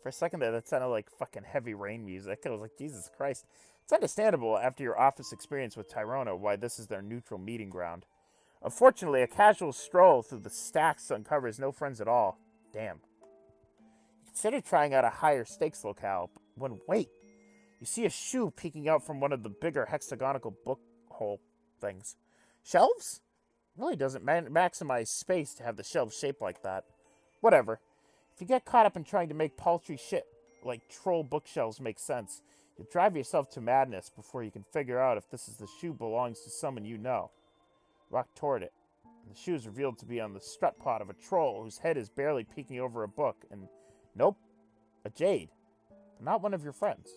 For a second there, that sounded like fucking Heavy Rain music. I was like, Jesus Christ. It's understandable after your office experience with Tyrona why this is their neutral meeting ground. Unfortunately, a casual stroll through the stacks uncovers no friends at all. Damn. You consider trying out a higher stakes locale, when wait, you see a shoe peeking out from one of the bigger hexagonal book hole things. Shelves? Really doesn't maximize space to have the shelves shaped like that. Whatever. If you get caught up in trying to make paltry shit like troll bookshelves make sense, you'll drive yourself to madness before you can figure out if this is the shoe belongs to someone you know. Walk toward it. And the shoe is revealed to be on the strut pot of a troll whose head is barely peeking over a book, and nope, a jade, but not one of your friends.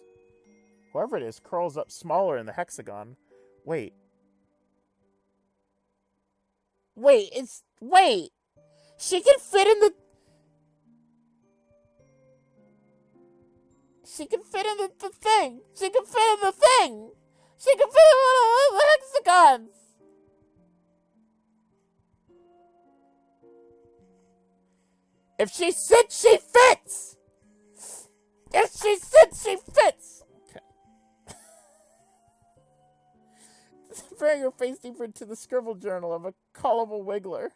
Whoever it is curls up smaller in the hexagon. Wait. Wait, wait! She can fit in the... She can fit in the thing! She can fit in the thing! She can fit in the hexagons! If she sits, she fits! If she sits, she fits! Okay. Comparing her face deeper into the scribble journal of a callable wiggler.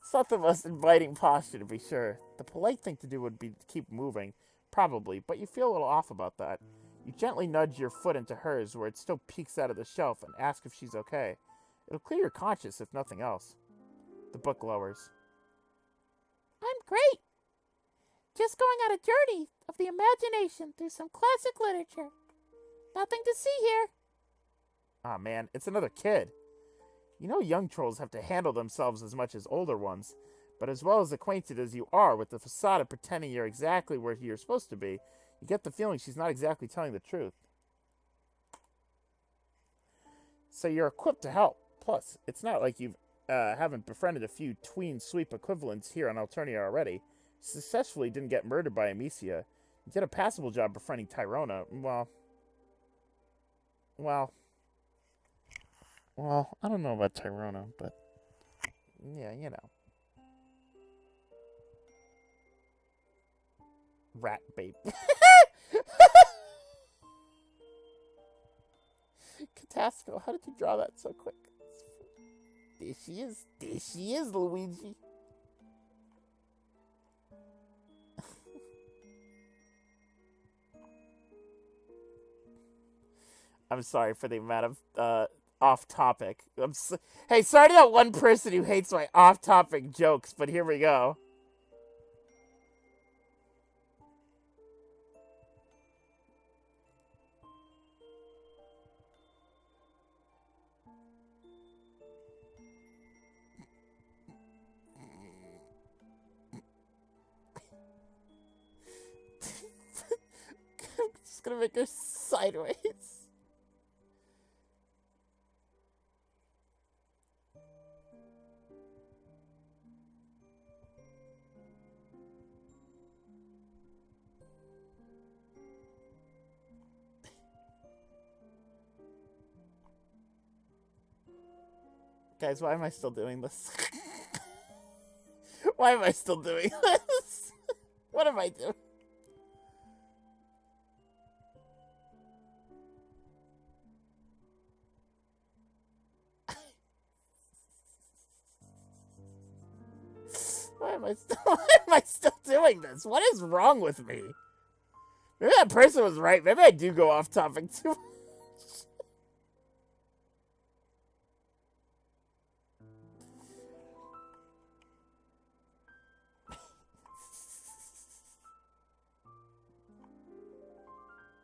It's not the most inviting posture, to be sure. The polite thing to do would be to keep moving, probably, but you feel a little off about that. You gently nudge your foot into hers where it still peeks out of the shelf and ask if she's okay. It'll clear your conscience, if nothing else. The book lowers. I'm great. Just going on a journey of the imagination through some classic literature. Nothing to see here. Ah, man, it's another kid. You know young trolls have to handle themselves as much as older ones, but as well as acquainted as you are with the facade of pretending you're exactly where you're supposed to be, you get the feeling she's not exactly telling the truth. So you're equipped to help. Plus, it's not like you haven't befriended a few tween sweep equivalents here on Alternia already. You successfully didn't get murdered by Amicia. You did a passable job befriending Tyrona. Well, I don't know about Tyrona, but yeah, you know. Rat babe. Catasco, how did you draw that so quick? There she is. There she is, Luigi. I'm sorry for the amount of off topic. Hey, sorry to that one person who hates my off topic jokes, but here we go. I'm just gonna make her sideways. Guys, why am I still doing this? Why am I still doing this? What am I doing? Why am I still doing this? What is wrong with me? Maybe that person was right. Maybe I do go off topic too much.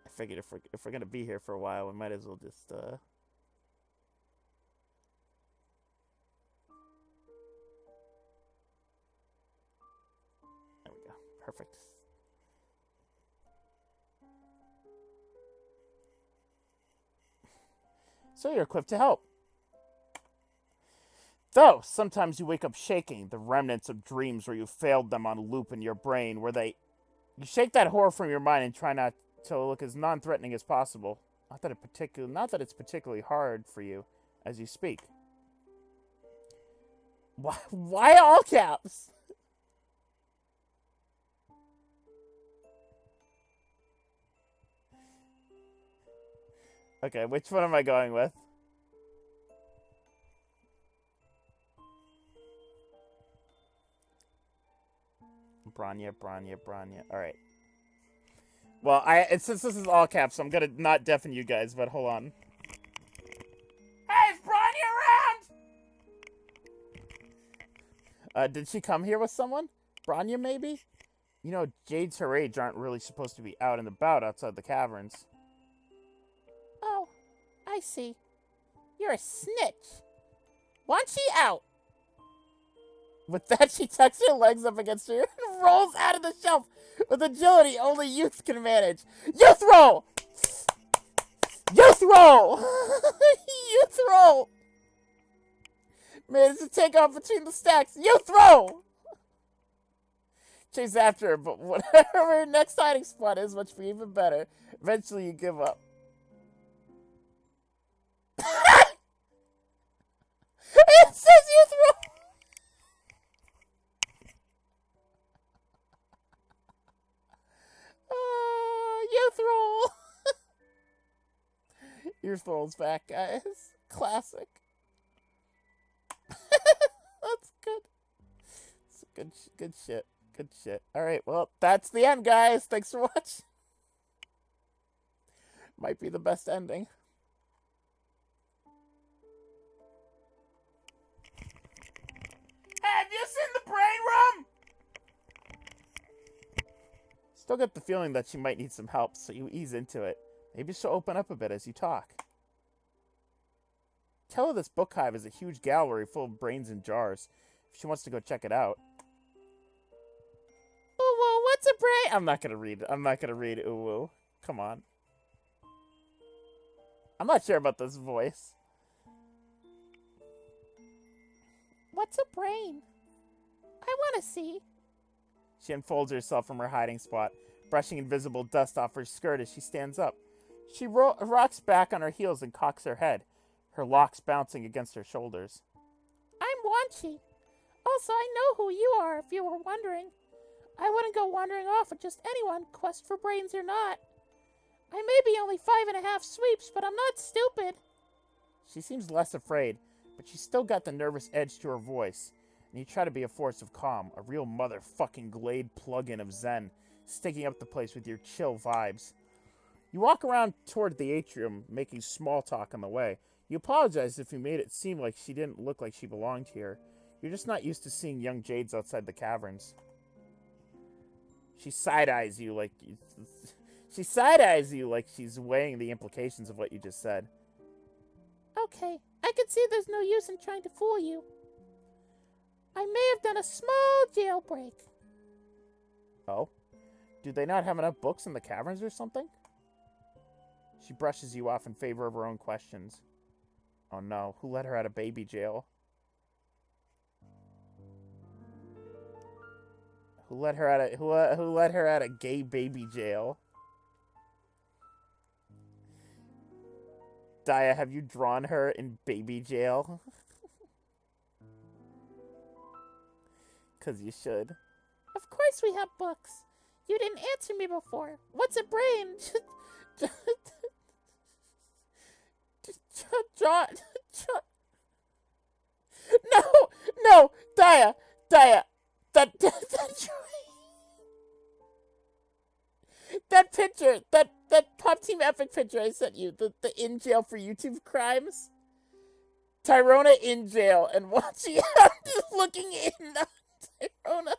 I figured if we're gonna be here for a while, we might as well just There we go. Perfect. So you're equipped to help. Though, sometimes you wake up shaking, the remnants of dreams where you failed them on loop in your brain, where you shake that horror from your mind and try not to look as non-threatening as possible. Not that it's particularly hard for you as you speak. Why all caps? Okay, which one am I going with? Bronya. Alright. Well, since this is all caps, I'm gonna not deafen you guys, but hold on. Hey, is Bronya around? Did she come here with someone? Bronya, maybe? You know, Jades her age aren't really supposed to be out and about outside the caverns. Oh, I see. You're a snitch. Want she out? With that, she tucks her legs up against her and rolls out of the shelf with agility only youth can manage. Youth roll! Youth roll! Youth roll! Managed to take off between the stacks. Youth roll! Chase after her, but whatever her next hiding spot is, much be even better. Eventually, you give up. It says youth roll! Youth roll! Youth roll's back, guys. Classic. That's good. It's good shit. Good shit. Alright, well, that's the end, guys. Thanks for watching. Might be the best ending. Have you seen the brain room? Still get the feeling that she might need some help, so you ease into it. Maybe she'll open up a bit as you talk. Tell her this book hive is a huge gallery full of brains in jars. If she wants to go check it out. Ooh, woo, what's a brain? I'm not gonna read it. I'm not gonna read ooh, woo. Come on. I'm not sure about this voice. What's a brain? I want to see. She unfolds herself from her hiding spot, brushing invisible dust off her skirt as she stands up. She rocks back on her heels and cocks her head, her locks bouncing against her shoulders. I'm Wanchi. Also, I know who you are, if you were wondering. I wouldn't go wandering off with just anyone, quest for brains or not. I may be only 5.5 sweeps, but I'm not stupid. She seems less afraid, but she's still got the nervous edge to her voice. And you try to be a force of calm, a real motherfucking Glade plug-in of Zen, sticking up the place with your chill vibes. You walk around toward the atrium, making small talk on the way. You apologize if you made it seem like she didn't look like she belonged here. You're just not used to seeing young Jades outside the caverns. She side-eyes you like... She side-eyes you like she's weighing the implications of what you just said. Okay, I can see there's no use in trying to fool you. I may have done a small jailbreak. Oh? Do they not have enough books in the caverns or something? She brushes you off in favor of her own questions. Oh no, who let her out of baby jail? Who let her out of gay baby jail? Daya, have you drawn her in baby jail? 'Cause you should. Of course we have books. You didn't answer me before. What's a brain? John. No, Daya, that picture, that Pop Team Epic picture I sent you, the in jail for YouTube crimes. Tyrona in jail and watching out, just looking in on Tyrona.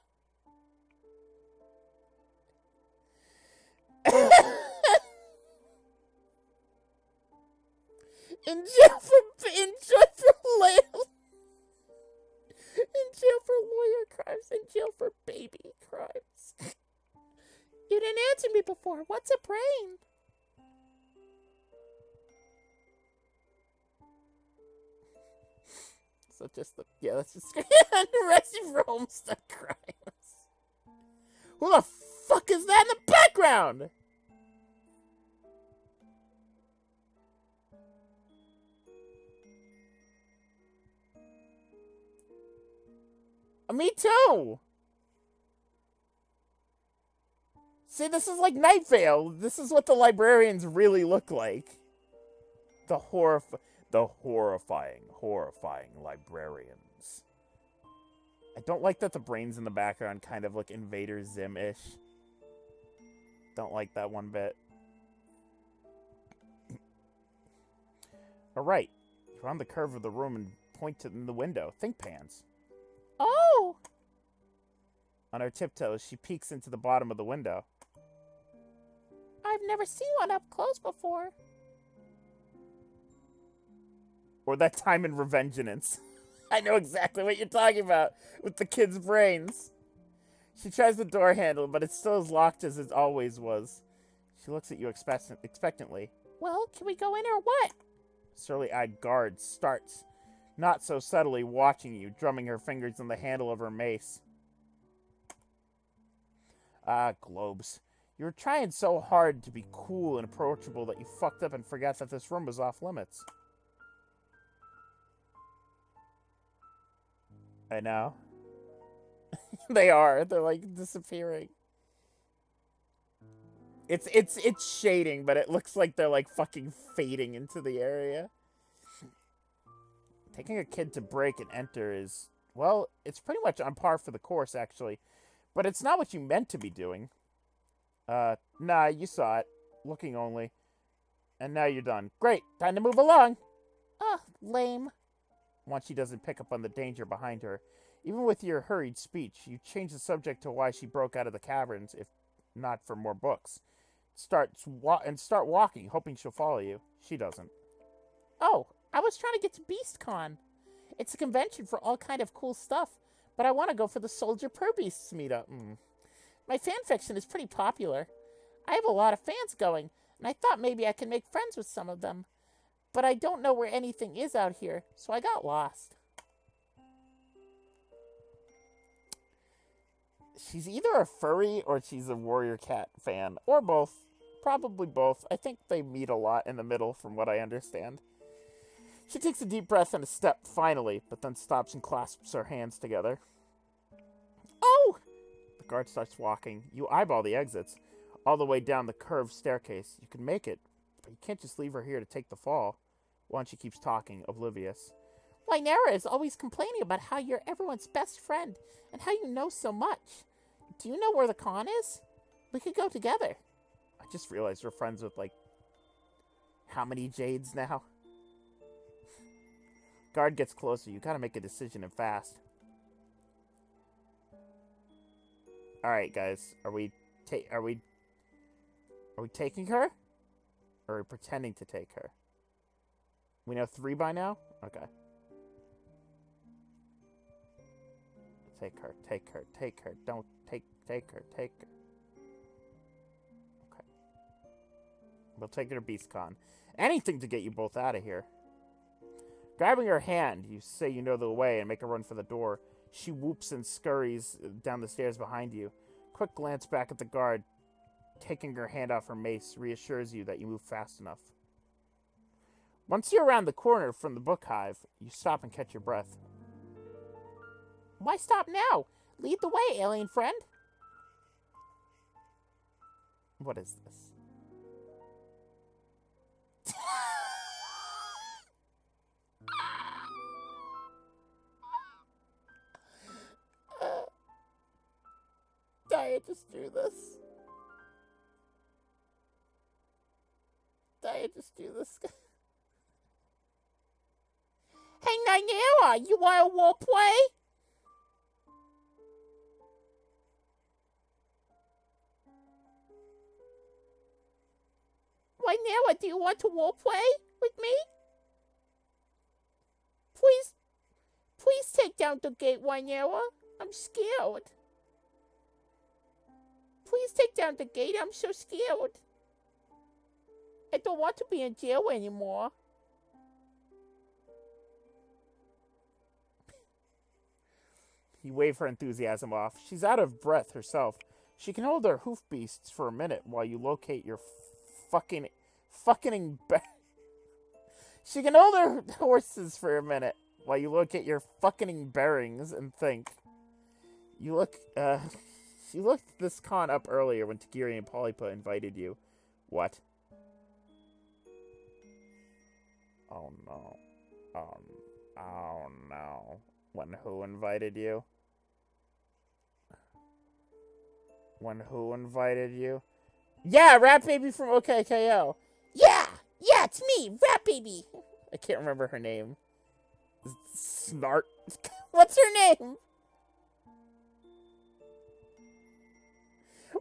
In jail for lawyer crimes, in jail for baby crimes. You didn't answer me before. What's a brain? So just the that's just arrested for homestead crimes. Who the fuck is that in the background? Me too. See, this is like Night Vale. This is what the librarians really look like. The horrifying librarians. I don't like that the brains in the background kind of look Invader Zim-ish. Don't like that one bit. Alright. You're on the curve of the room and point to the window. Think pans. Oh! On her tiptoes, she peeks into the bottom of the window. I've never seen one up close before. Or that time in Revengeance. I know exactly what you're talking about with the kid's brains. She tries the door handle, but it's still as locked as it always was. She looks at you expectantly. Well, can we go in or what? Surly-eyed guard starts, not so subtly watching you, drumming her fingers on the handle of her mace. Ah, Globes. You were trying so hard to be cool and approachable that you fucked up and forgot that this room was off limits. I know. They are. They're like disappearing. It's shading, but it looks like they're like fucking fading into the area. Taking a kid to break and enter is, well, it's pretty much on par for the course, actually. But it's not what you meant to be doing. Nah, you saw it. Looking only. And now you're done. Great, time to move along. Lame. Once she doesn't pick up on the danger behind her. Even with your hurried speech, you change the subject to why she broke out of the caverns, if not for more books. Start walking, hoping she'll follow you. She doesn't. Oh, I was trying to get to BeastCon. It's a convention for all kind of cool stuff, but I want to go for the Soldier Per Beasts meetup. My fanfiction is pretty popular. I have a lot of fans going, and I thought maybe I could make friends with some of them. But I don't know where anything is out here, so I got lost. She's either a furry or she's a Warrior Cat fan, or both. Probably both. I think they meet a lot in the middle, from what I understand. She takes a deep breath and a step, finally, but then stops and clasps her hands together. Oh! The guard starts walking. You eyeball the exits. All the way down the curved staircase. You can make it, but you can't just leave her here to take the fall. While she keeps talking, oblivious. Lynera is always complaining about how you're everyone's best friend, and how you know so much. Do you know where the con is? We could go together. I just realized we're friends with, like, how many Jades now? Guard gets closer. You gotta make a decision and fast. Alright, guys. Are we taking her? Or are we pretending to take her? We know 3 by now? Okay. Take her, take her, take her. Don't take her, take her. Okay. We'll take her to BeastCon. Anything to get you both out of here. Grabbing her hand, you say you know the way and make a run for the door. She whoops and scurries down the stairs behind you. Quick glance back at the guard, taking her hand off her mace, reassures you that you move fast enough. Once you're around the corner from the book hive, you stop and catch your breath. Why stop now? Lead the way, alien friend. What is this? Dia just drew this. Dia just drew this. Hey, Lynera, you want a role play? Lynera, do you want to role play with me? Please take down the gate, Lynera. I'm scared. Please take down the gate. I'm so scared. I don't want to be in jail anymore. You wave her enthusiasm off. She's out of breath herself. She can hold her hoof beasts for a minute while you locate your fucking She can hold her horses for a minute while you locate your fucking bearings and think. You look, she looked this con up earlier when Tagiri and Polypa invited you. What? Oh no. Oh no. When who invited you? When who invited you? Yeah, Rat Baby from OKKO. Yeah, it's me, Rat Baby. I can't remember her name. Snart. What's her name?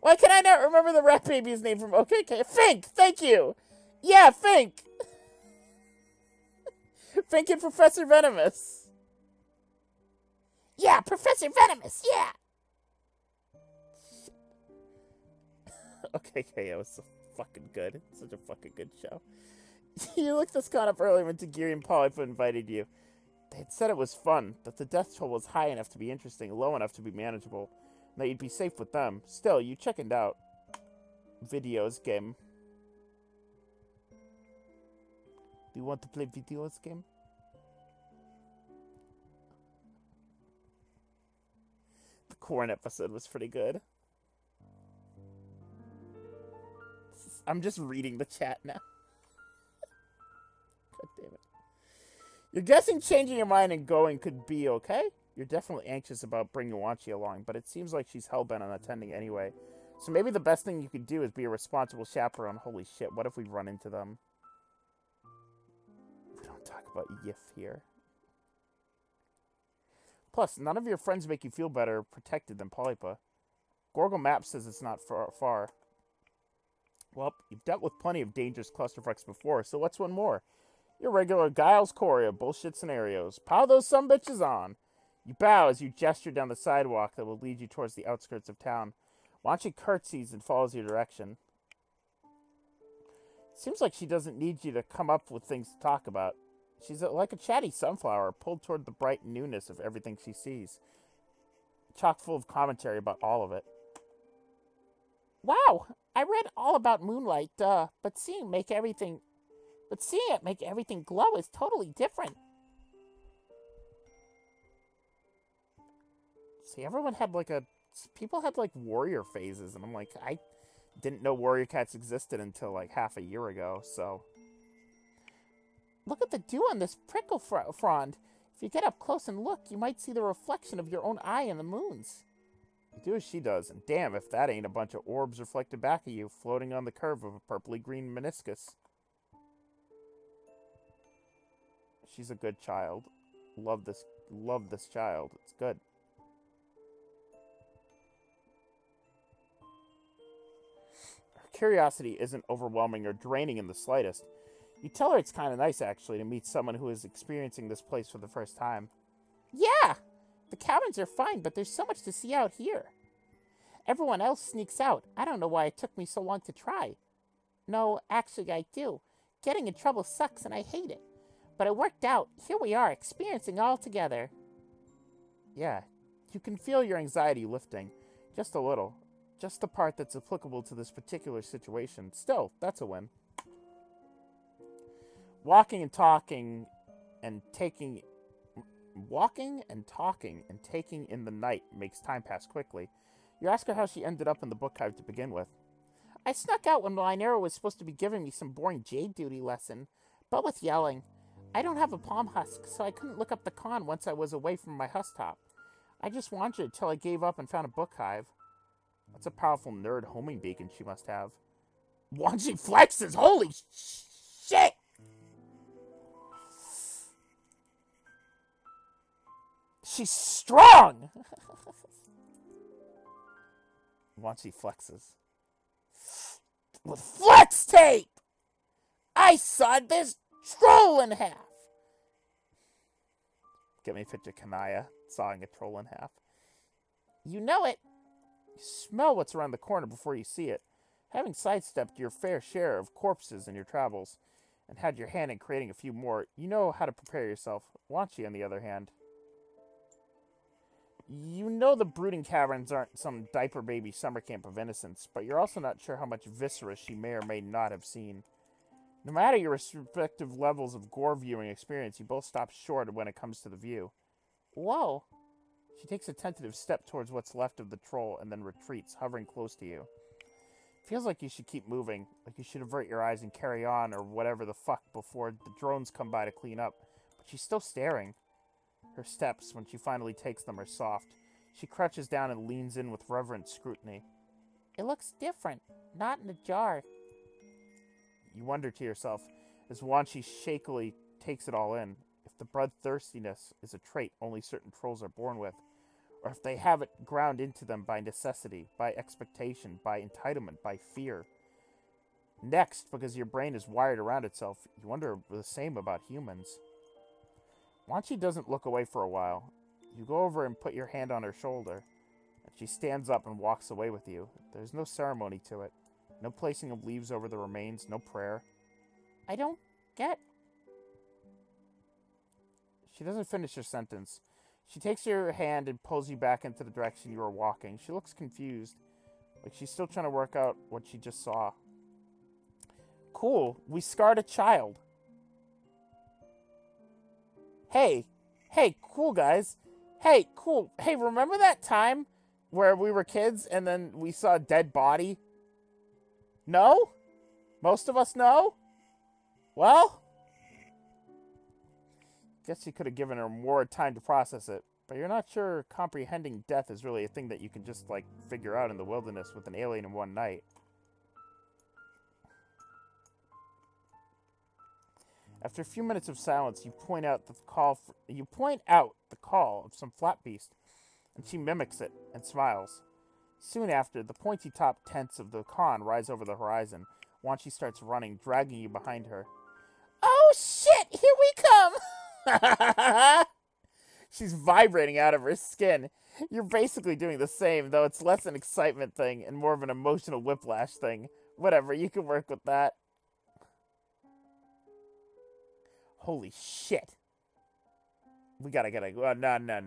Why can I not remember the Rat Baby's name from OKKO? Fink, thank you. Yeah, Fink. Fink and Professor Venomous. Yeah, Professor Venomous, yeah! Okay, it was so fucking good. It's such a fucking good show. You looked this con up earlier when Tagiri and Polypa invited you. They had said it was fun, that the death toll was high enough to be interesting, low enough to be manageable, and that you'd be safe with them. Still, you chickened out. Videos game. Do you want to play videos game? The corn episode was pretty good. I'm just reading the chat now. God damn it. You're guessing changing your mind and going could be okay? You're definitely anxious about bringing Wanchi along, but it seems like she's hellbent on attending anyway. So maybe the best thing you could do is be a responsible chaperone. Holy shit, what if we run into them? We don't talk about Yif here. Plus, none of your friends make you feel better protected than Polypa. Gorgle Map says it's not far. Well, you've dealt with plenty of dangerous clusterfucks before, so what's one more? Your regular Giles Corey of bullshit scenarios. Pile those sumbitches on. You bow as you gesture down the sidewalk that will lead you towards the outskirts of town. Wanchi curtsies and follows your direction. Seems like she doesn't need you to come up with things to talk about. She's like a chatty sunflower, pulled toward the bright newness of everything she sees. Chock full of commentary about all of it. Wow, I read all about Moonlight, but seeing it make everything glow is totally different. See, people had like warrior phases, and I'm like, I didn't know warrior cats existed until like half a year ago, so. Look at the dew on this prickle frond. If you get up close and look, you might see the reflection of your own eye in the moon's. You do as she does, and damn if that ain't a bunch of orbs reflected back at you, floating on the curve of a purpley green meniscus. She's a good child. Love this child. It's good. Her curiosity isn't overwhelming or draining in the slightest. You tell her it's kind of nice, actually, to meet someone who is experiencing this place for the first time. Yeah! The caverns are fine, but there's so much to see out here. Everyone else sneaks out. I don't know why it took me so long to try. No, actually I do. Getting in trouble sucks and I hate it. But it worked out. Here we are, experiencing all together. Yeah, you can feel your anxiety lifting. Just a little. Just the part that's applicable to this particular situation. Still, that's a win. Walking and talking and taking in the night makes time pass quickly. You ask her how she ended up in the book hive to begin with. I snuck out when Linera was supposed to be giving me some boring jade duty lesson, but with yelling. I don't have a palm husk, so I couldn't look up the con once I was away from my husk top. I just wandered till I gave up and found a book hive. That's a powerful nerd homing beacon she must have. Wanchi flexes! Holy shit! She's strong! Wanchi flexes. With flex tape! I sawed this troll in half! Get me a picture of Kanaya sawing a troll in half. You know it. You smell what's around the corner before you see it. Having sidestepped your fair share of corpses in your travels, and had your hand in creating a few more, you know how to prepare yourself. Wanchi, on the other hand. You know the brooding caverns aren't some diaper baby summer camp of innocence, but you're also not sure how much viscera she may or may not have seen. No matter your respective levels of gore viewing experience, you both stop short when it comes to the view. Whoa. She takes a tentative step towards what's left of the troll and then retreats, hovering close to you. Feels like you should keep moving, like you should avert your eyes and carry on or whatever the fuck before the drones come by to clean up. But she's still staring. Her steps, when she finally takes them, are soft. She crouches down and leans in with reverent scrutiny. It looks different. Not in a jar. You wonder to yourself, as Wanchi shakily takes it all in, if the bloodthirstiness is a trait only certain trolls are born with, or if they have it ground into them by necessity, by expectation, by entitlement, by fear. Next, because your brain is wired around itself, you wonder the same about humans. Wanchi doesn't look away for a while. You go over and put your hand on her shoulder, and she stands up and walks away with you. There's no ceremony to it. No placing of leaves over the remains, no prayer. I don't get... She doesn't finish her sentence. She takes your hand and pulls you back into the direction you were walking. She looks confused, like she's still trying to work out what she just saw. Cool, we scarred a child. Hey, cool guys. Hey, cool. Hey, remember that time where we were kids and then we saw a dead body? No? Most of us know? Well, guess you could have given her more time to process it, but you're not sure comprehending death is really a thing that you can just, like, figure out in the wilderness with an alien in one night. After a few minutes of silence, you point out the call of some flat beast, and she mimics it and smiles. Soon after, the pointy-top tents of the Khan rise over the horizon. Wanchi starts running, dragging you behind her. Oh shit! Here we come! She's vibrating out of her skin. You're basically doing the same, though it's less an excitement thing and more of an emotional whiplash thing. Whatever, you can work with that. Holy shit. We gotta get a... No.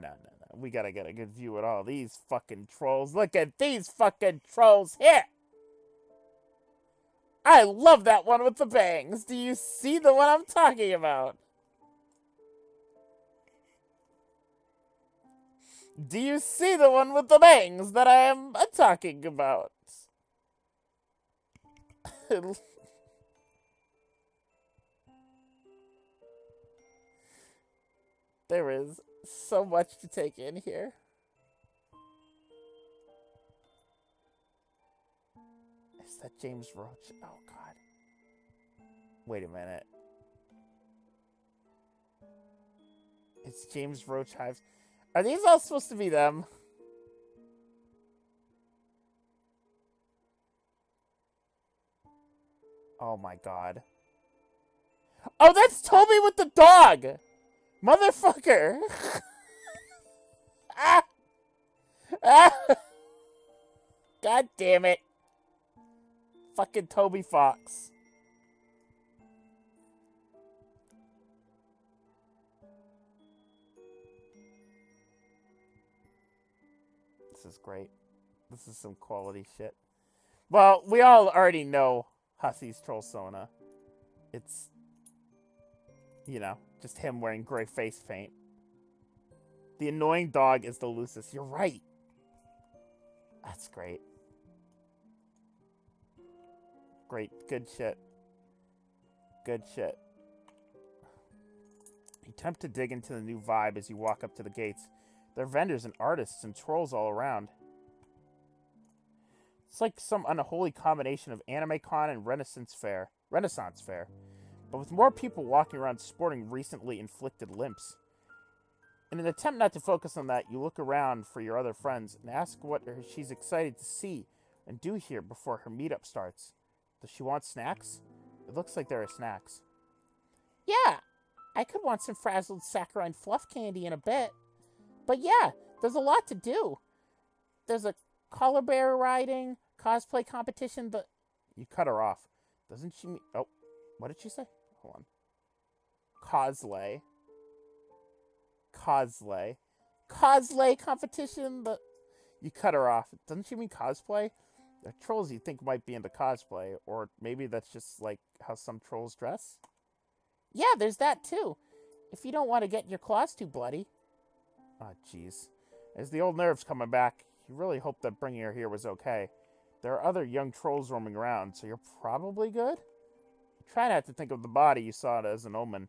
We gotta get a good view at all these fucking trolls. Look at these fucking trolls here! I love that one with the bangs. Do you see the one I'm talking about? Do you see the one with the bangs that I am talking about? There is so much to take in here. Is that James Roach? Oh, God. Wait a minute. It's James Roach Hives. Are these all supposed to be them? Oh, my God. Oh, that's Toby with the dog! Motherfucker! Ah! Ah! God damn it. Fucking Toby Fox. This is great. This is some quality shit. Well, we all already know Hussy's Trollsona. It's, you know, just him wearing gray face paint. The annoying dog is the Lucis. You're right. That's great. Great. Good shit. Good shit. You attempt to dig into the new vibe as you walk up to the gates. There are vendors and artists and trolls all around. It's like some unholy combination of Anime Con and Renaissance Fair. But with more people walking around sporting recently inflicted limps. In an attempt not to focus on that, you look around for your other friends and ask what she's excited to see and do here before her meetup starts. Does she want snacks? It looks like there are snacks. Yeah, I could want some frazzled saccharine fluff candy in a bit. But yeah, there's a lot to do. There's a collar bear riding, cosplay competition, but... You cut her off. Doesn't she mean... Oh, what did she say? Hold on. Cosplay competition, but... You cut her off. Doesn't she mean cosplay? There are trolls you think might be into cosplay, or maybe that's just like how some trolls dress? Yeah, there's that too. If you don't want to get your claws too bloody. Oh, jeez. As the old nerves coming back, you really hope that bringing her here was okay. There are other young trolls roaming around, so you're probably good? Try not to think of the body you saw it as an omen.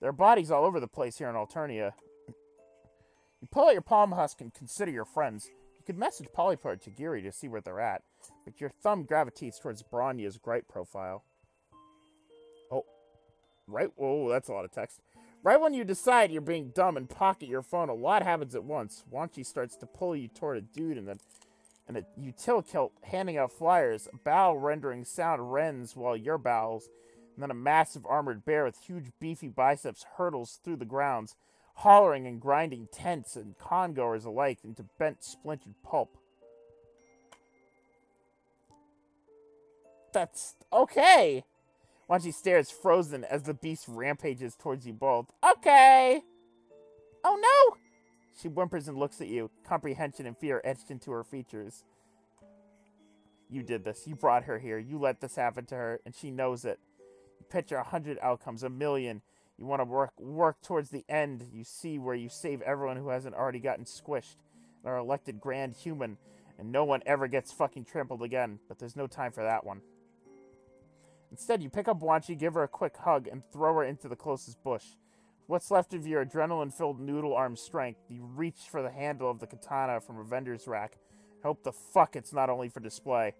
There are bodies all over the place here in Alternia. You pull out your palm husk and consider your friends. You could message Polypod to Giri to see where they're at, but your thumb gravitates towards Bronya's Gripe profile. Oh. Right? Whoa, that's a lot of text. Right when you decide you're being dumb and pocket your phone, a lot happens at once. Wanchi starts to pull you toward a dude in a util kilt handing out flyers. A bow rendering sound rends while your bows, and then a massive armored bear with huge beefy biceps hurtles through the grounds. hollering and grinding tents and congoers alike into bent, splintered pulp. That's okay. Wanchi stares frozen as the beast rampages towards you both. Okay. Oh no! She whimpers and looks at you, comprehension and fear etched into her features. You did this. You brought her here. You let this happen to her, and she knows it. You picture 100 outcomes, 1,000,000. You want to work towards the end. You see where you save everyone who hasn't already gotten squished, and are elected grand human, and no one ever gets fucking trampled again. But there's no time for that one. Instead, you pick up Wanchi, give her a quick hug, and throw her into the closest bush. What's left of your adrenaline-filled noodle arm strength, you reach for the handle of the katana from a vendor's rack. Hope the fuck it's not only for display.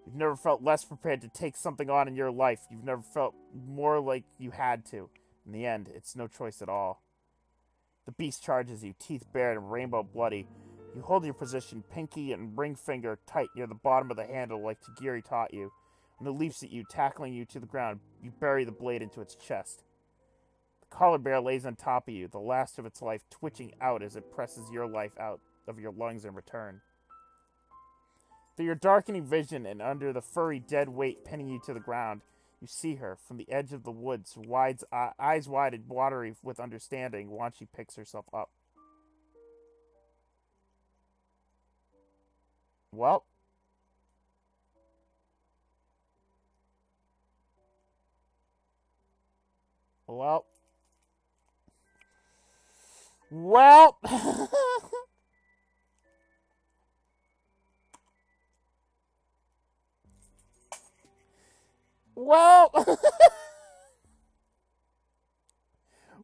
You've never felt less prepared to take something on in your life. You've never felt more like you had to. In the end, it's no choice at all. The beast charges you, teeth bared and rainbow bloody. You hold your position, pinky and ring finger tight near the bottom of the handle like Tagiri taught you. When it leaps at you, tackling you to the ground, you bury the blade into its chest. The collar bear lays on top of you, the last of its life twitching out as it presses your life out of your lungs in return. Through your darkening vision and under the furry dead weight pinning you to the ground, you see her from the edge of the woods, eyes wide and watery with understanding, while she picks herself up. Well. Well. Well,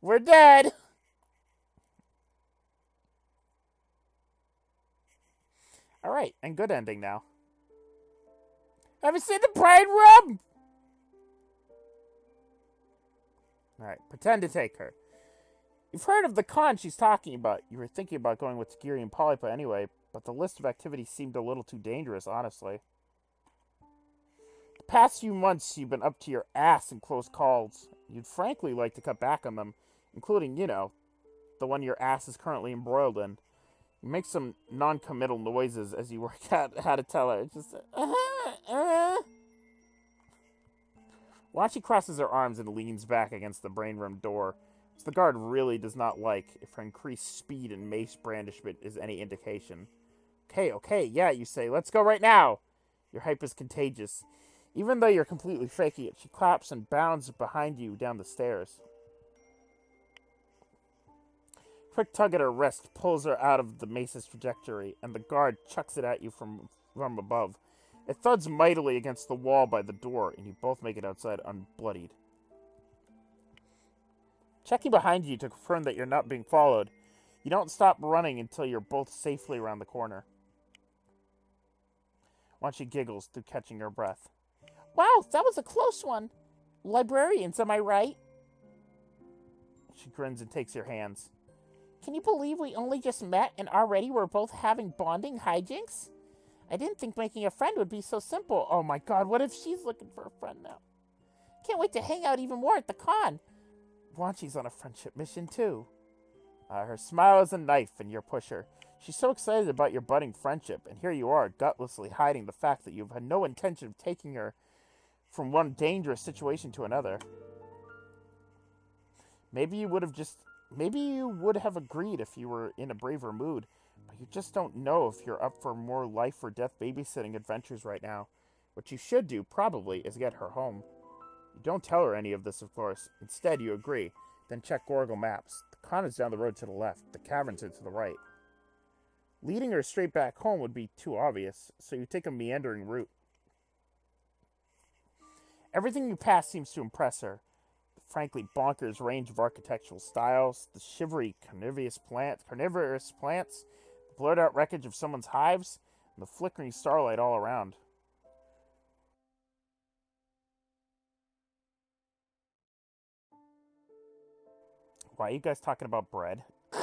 we're dead. All right, and good ending now. Have you seen the bride room? All right, pretend to take her. You've heard of the con she's talking about. You were thinking about going with Tagiri and Polypa anyway, but the list of activities seemed a little too dangerous, honestly. The past few months, you've been up to your ass in close calls. You'd frankly like to cut back on them, including, you know, the one your ass is currently embroiled in. You make some non-committal noises as you work out how to tell her. Just, Wanchi crosses her arms and leans back against the brain room door, which the guard really does not like, if her increased speed and mace brandishment is any indication. Okay, yeah, you say, let's go right now! Your hype is contagious. Even though you're completely faking it, she claps and bounds behind you down the stairs. Quick tug at her wrist pulls her out of the mace's trajectory, and the guard chucks it at you from above. It thuds mightily against the wall by the door, and you both make it outside unbloodied. Checking behind you to confirm that you're not being followed, you don't stop running until you're both safely around the corner. Wanchi giggles through catching her breath. Wow, that was a close one. Librarians, am I right? She grins and takes your hands. Can you believe we only just met and already we're both having bonding hijinks? I didn't think making a friend would be so simple. Oh my god, what if she's looking for a friend now? Can't wait to hang out even more at the con. Wanchi's on a friendship mission too. Her smile is a knife and you're pusher. She's so excited about your budding friendship, and here you are, gutlessly hiding the fact that you've had no intention of taking her from one dangerous situation to another. Maybe you would have agreed if you were in a braver mood, but you just don't know if you're up for more life or death babysitting adventures right now. What you should do, probably, is get her home. You don't tell her any of this, of course. Instead, you agree. Then check Gorgle Maps. The con is down the road to the left. The caverns are to the right. Leading her straight back home would be too obvious, so you take a meandering route. Everything you pass seems to impress her. The frankly bonkers range of architectural styles, the shivery carnivorous plants, the blurred out wreckage of someone's hives, and the flickering starlight all around. Why are you guys talking about bread? The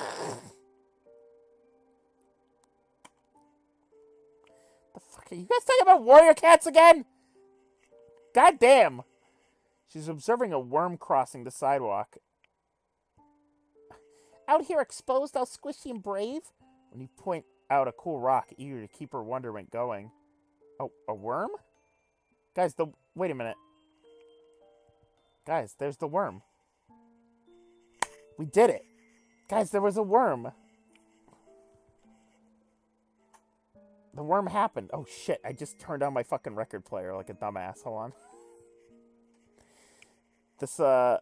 fuck are you guys talking about warrior cats again? God damn. She's observing a worm crossing the sidewalk. Out here exposed, all squishy and brave? When you point out a cool rock, eager to keep her wonderment going. Oh, a worm? Guys, wait a minute. Guys, there's the worm. We did it. Guys, there was a worm. The worm happened. Oh, shit. I just turned on my fucking record player like a dumbass. Hold on.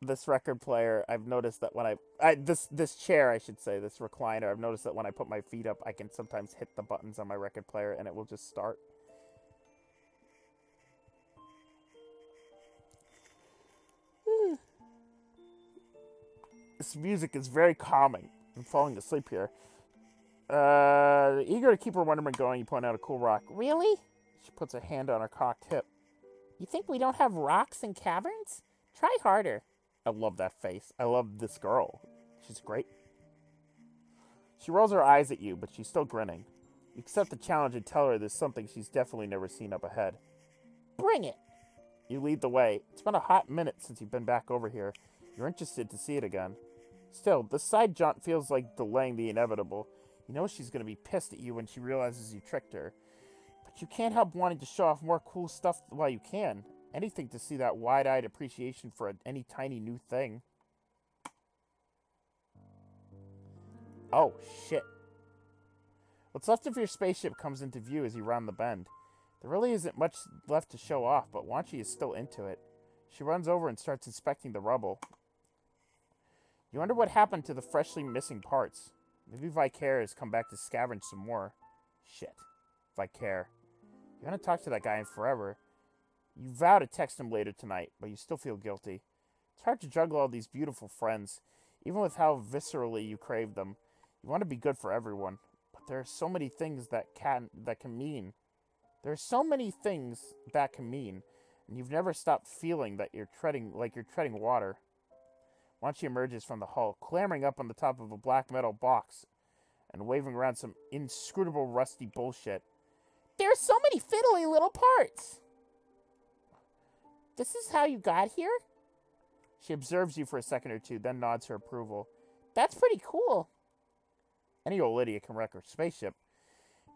This record player, I've noticed that when this chair, I should say, this recliner, I've noticed that when I put my feet up, I can sometimes hit the buttons on my record player and it will just start. This music is very calming. I'm falling asleep here. Eager to keep her wonderment going, you point out a cool rock. Really? She puts a hand on her cocked hip. You think we don't have rocks and caverns? Try harder. I love that face. I love this girl. She's great. She rolls her eyes at you, but she's still grinning. You accept the challenge and tell her there's something she's definitely never seen up ahead. Bring it! You lead the way. It's been a hot minute since you've been back over here. You're interested to see it again. Still, the side jaunt feels like delaying the inevitable. You know she's going to be pissed at you when she realizes you tricked her. But you can't help wanting to show off more cool stuff while you can. Anything to see that wide-eyed appreciation for any tiny new thing. Oh, shit. What's left of your spaceship comes into view as you round the bend. There really isn't much left to show off, but Wanchi is still into it. She runs over and starts inspecting the rubble. You wonder what happened to the freshly missing parts. Maybe Vicaire has come back to scavenge some more. Shit. Vicaire. You haven't talked to that guy in forever. You vow to text him later tonight, but you still feel guilty. It's hard to juggle all these beautiful friends, even with how viscerally you crave them. You want to be good for everyone, but there are so many things that can mean. There are so many things that can mean, and you've never stopped feeling that you're treading water. Wanchi emerges from the hull, clambering up on the top of a black metal box and waving around some inscrutable rusty bullshit. There are so many fiddly little parts! This is how you got here? She observes you for a second or two, then nods her approval. That's pretty cool. Any old idiot can wreck her spaceship.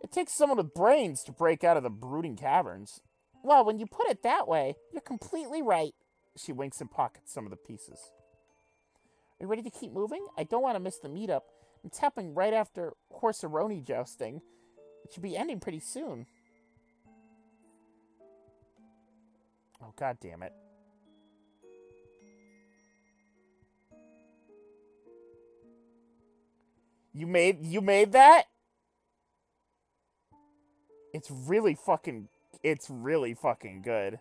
It takes someone with brains to break out of the brooding caverns. Well, when you put it that way, you're completely right. She winks and pockets some of the pieces. Are you ready to keep moving? I don't want to miss the meetup. It's happening right after Horseroni jousting. It should be ending pretty soon. Oh, god damn it. You made that? It's really fucking good.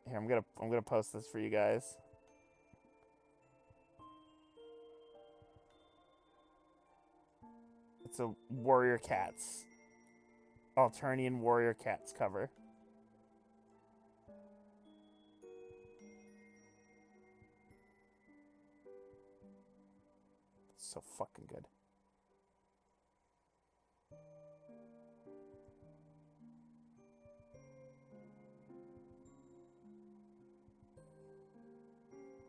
Here, I'm gonna post this for you guys. It's a Warrior Cats. Alternian Warrior Cats cover. It's so fucking good.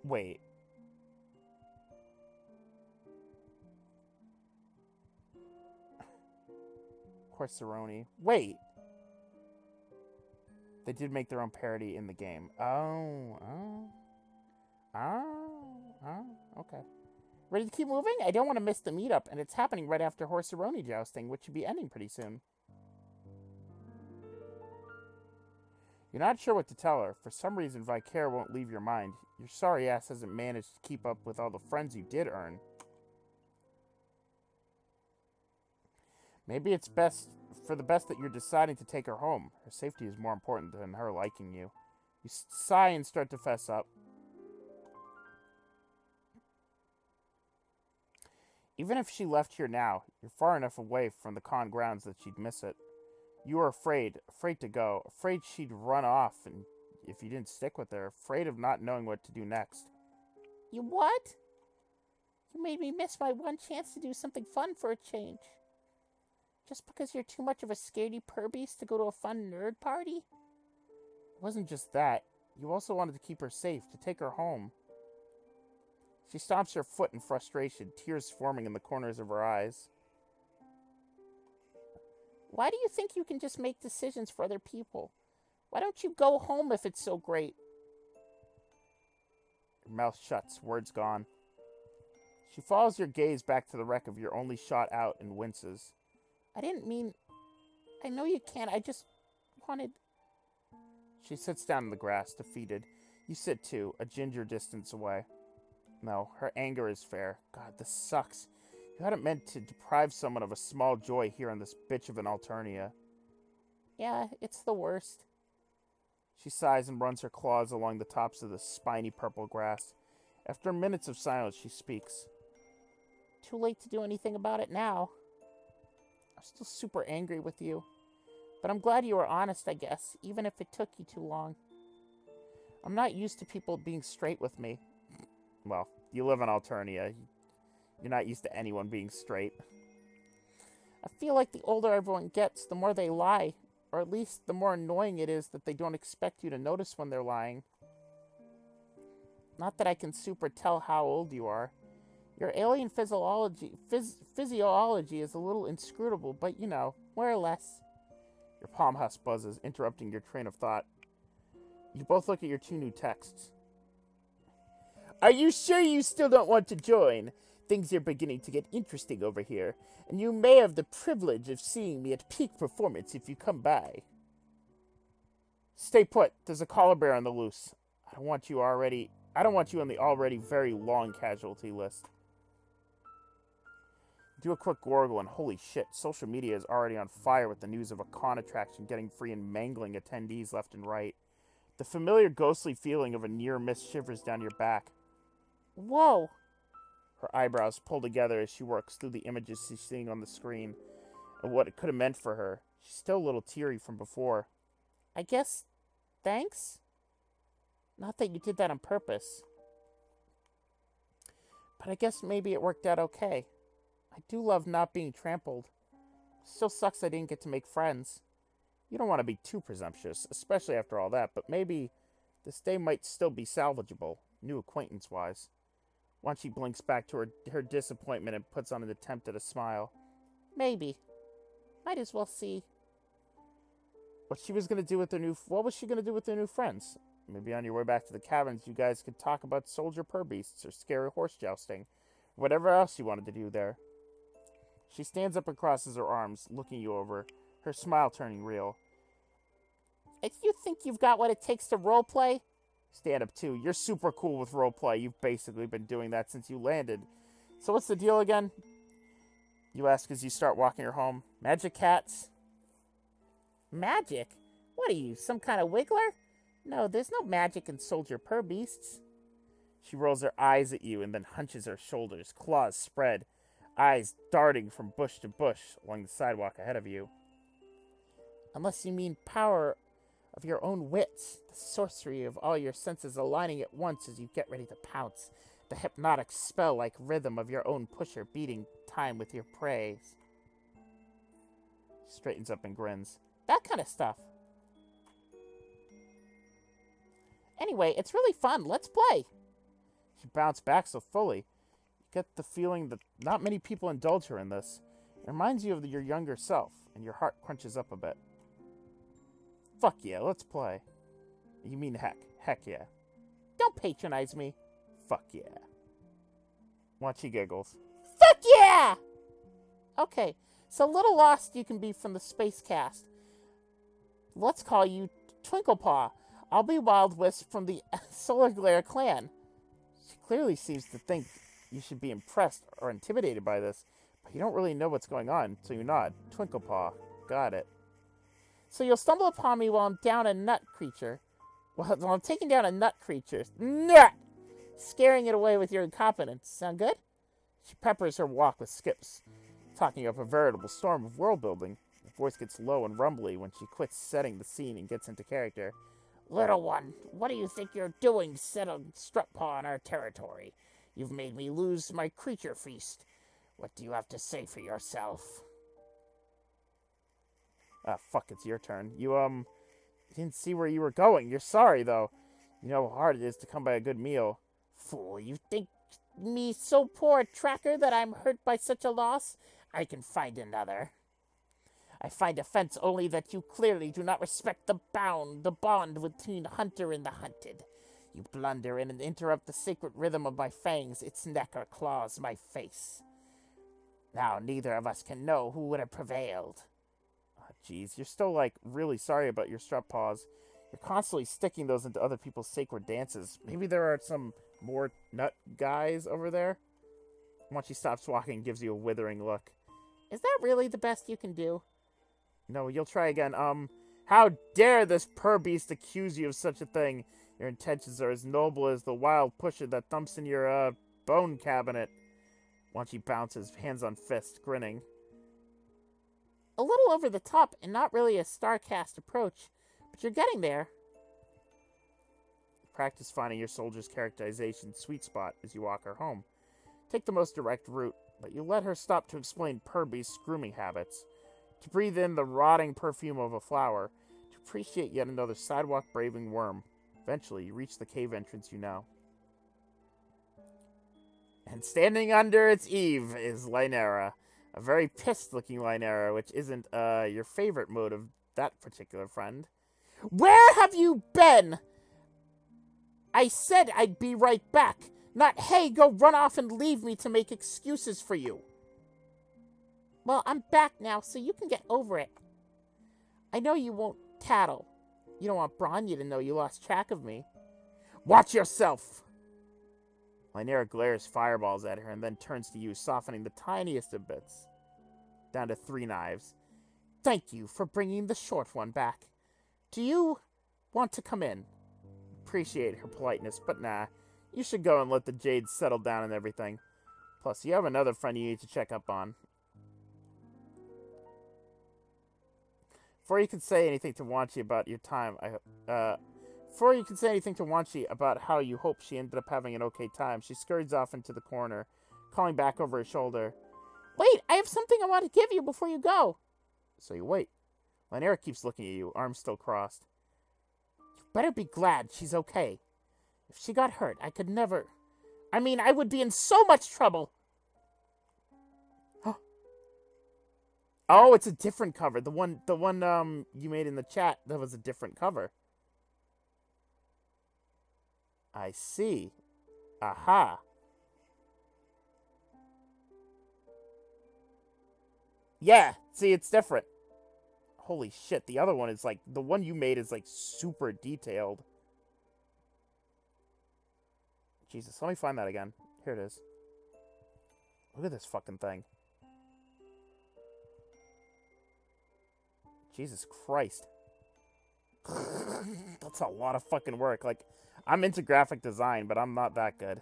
Wait. Horseroni. Wait. They did make their own parody in the game. Okay. Ready to keep moving? I don't want to miss the meetup, and it's happening right after Horseroni jousting, which should be ending pretty soon. You're not sure what to tell her. For some reason, Vicaire won't leave your mind. Your sorry ass hasn't managed to keep up with all the friends you did earn. Maybe it's for the best that you're deciding to take her home. Her safety is more important than her liking you. You sigh and start to fess up. Even if she left here now, you're far enough away from the con grounds that she'd miss it. You were afraid to go, afraid she'd run off and if you didn't stick with her, afraid of not knowing what to do next. You what? You made me miss my one chance to do something fun for a change. Just because you're too much of a scaredy purbeast to go to a fun nerd party? It wasn't just that. You also wanted to keep her safe, to take her home. She stomps her foot in frustration, tears forming in the corners of her eyes. Why do you think you can just make decisions for other people? Why don't you go home if it's so great? Her mouth shuts, words gone. She follows your gaze back to the wreck of your only shot out and winces. I didn't mean... I know you can't, I just wanted... She sits down in the grass, defeated. You sit too, a ginger distance away. No, her anger is fair. God, this sucks. You hadn't meant to deprive someone of a small joy here on this bitch of an Alternia. Yeah, it's the worst. She sighs and runs her claws along the tops of the spiny purple grass. After minutes of silence, she speaks. Too late to do anything about it now. I'm still super angry with you. But I'm glad you were honest, I guess, even if it took you too long. I'm not used to people being straight with me. Well, you live in Alternia. You're not used to anyone being straight. I feel like the older everyone gets, the more they lie. Or at least the more annoying it is that they don't expect you to notice when they're lying. Not that I can super tell how old you are. Your alien physiology is a little inscrutable, but you know, more or less. Your palm husk buzzes, interrupting your train of thought. You both look at your two new texts. Are you sure you still don't want to join? Things are beginning to get interesting over here, and you may have the privilege of seeing me at peak performance if you come by. Stay put. There's a collar bear on the loose. I don't want you on the already very long casualty list. Do a quick Gorgle and holy shit, social media is already on fire with the news of a con attraction getting free and mangling attendees left and right. The familiar ghostly feeling of a near miss shivers down your back. Whoa! Her eyebrows pull together as she works through the images she's seeing on the screen and what it could have meant for her. She's still a little teary from before. I guess, thanks? Not that you did that on purpose. But I guess maybe it worked out okay. I do love not being trampled. Still sucks I didn't get to make friends. You don't want to be too presumptuous, especially after all that, but maybe this day might still be salvageable, new acquaintance-wise. Once she blinks back to her disappointment and puts on an attempt at a smile. Maybe. Might as well see. What was she going to do with their new friends? Maybe on your way back to the cabins, you guys could talk about soldier purbeasts or scary horse jousting. Whatever else you wanted to do there. She stands up and crosses her arms, looking you over, her smile turning real. If you think you've got what it takes to roleplay, stand up too. You're super cool with roleplay. You've basically been doing that since you landed. So what's the deal again? You ask as you start walking her home. Magic cats? Magic? What are you, some kind of wiggler? No, there's no magic in soldier purbeasts. She rolls her eyes at you and then hunches her shoulders, claws spread, eyes darting from bush to bush along the sidewalk ahead of you. Unless you mean power of your own wits, the sorcery of all your senses aligning at once as you get ready to pounce, the hypnotic spell-like rhythm of your own pusher beating time with your prey. She straightens up and grins. That kind of stuff. Anyway, it's really fun. Let's play. She bounced back so fully. You get the feeling that not many people indulge her in this. It reminds you of your younger self, and your heart crunches up a bit. Fuck yeah, let's play. You mean heck. Heck yeah. Don't patronize me. Fuck yeah. Watch she giggles. Fuck yeah! Okay, so little lost you can be from the Space Cast. Let's call you Twinklepaw. I'll be Wild Wisp from the Solar Glare clan. She clearly seems to think you should be impressed or intimidated by this, but you don't really know what's going on, so you nod. Twinklepaw. Got it. So you'll stumble upon me while I'm down a nut creature. While I'm taking down a nut creature. Nut! Scaring it away with your incompetence. Sound good? She peppers her walk with skips, talking up a veritable storm of world building. Her voice gets low and rumbly when she quits setting the scene and gets into character. Little one, what do you think you're doing setting strut paw on our territory? You've made me lose my creature feast. What do you have to say for yourself? Ah, fuck, it's your turn. You didn't see where you were going. You're sorry, though. You know how hard it is to come by a good meal. Fool, you think me so poor a tracker that I'm hurt by such a loss, I can find another. I find offense only that you clearly do not respect the bond between hunter and the hunted. You blunder in and interrupt the sacred rhythm of my fangs, its neck or claws my face. Now neither of us can know who would have prevailed. Oh, jeez, you're still, like, really sorry about your strut paws. You're constantly sticking those into other people's sacred dances. Maybe there are some more nut guys over there? Once she stops walking, gives you a withering look. Is that really the best you can do? No, you'll try again. How dare this purr-beast accuse you of such a thing? Your intentions are as noble as the wild pusher that thumps in your, bone cabinet. Once she bounces, hands on fist, grinning. A little over the top and not really a StarCast approach, but you're getting there. Practice finding your soldier's characterization sweet spot as you walk her home. Take the most direct route, but you let her stop to explain Purbeast's grooming habits, to breathe in the rotting perfume of a flower, to appreciate yet another sidewalk-braving worm. Eventually, you reach the cave entrance you know. And standing under its eave is Lynera, a very pissed-looking Lynera, which isn't, your favorite mode of that particular friend. Where have you been? I said I'd be right back, not, hey, go run off and leave me to make excuses for you. Well, I'm back now, so you can get over it. I know you won't tattle. You don't want Bronya to know you lost track of me. Watch yourself! Lynera glares fireballs at her and then turns to you, softening the tiniest of bits. Down to 3 knives. Thank you for bringing the short one back. Do you want to come in? Appreciate her politeness, but nah. You should go and let the Jades settle down and everything. Plus, you have another friend you need to check up on. Before you can say anything to Wanchi about your time, before you can say anything to Wanchi about how you hope she ended up having an okay time, she scurries off into the corner, calling back over her shoulder. Wait, I have something I want to give you before you go. So you wait. Lynera keeps looking at you, arms still crossed. You better be glad she's okay. If she got hurt, I could never... I mean, I would be in so much trouble. Oh, it's a different cover. The one you made in the chat, that was a different cover. I see. Aha. Yeah, see, it's different. Holy shit, the other one is like, the one you made is like super detailed. Jesus, let me find that again. Here it is. Look at this fucking thing. Jesus Christ. That's a lot of fucking work. Like, I'm into graphic design, but I'm not that good.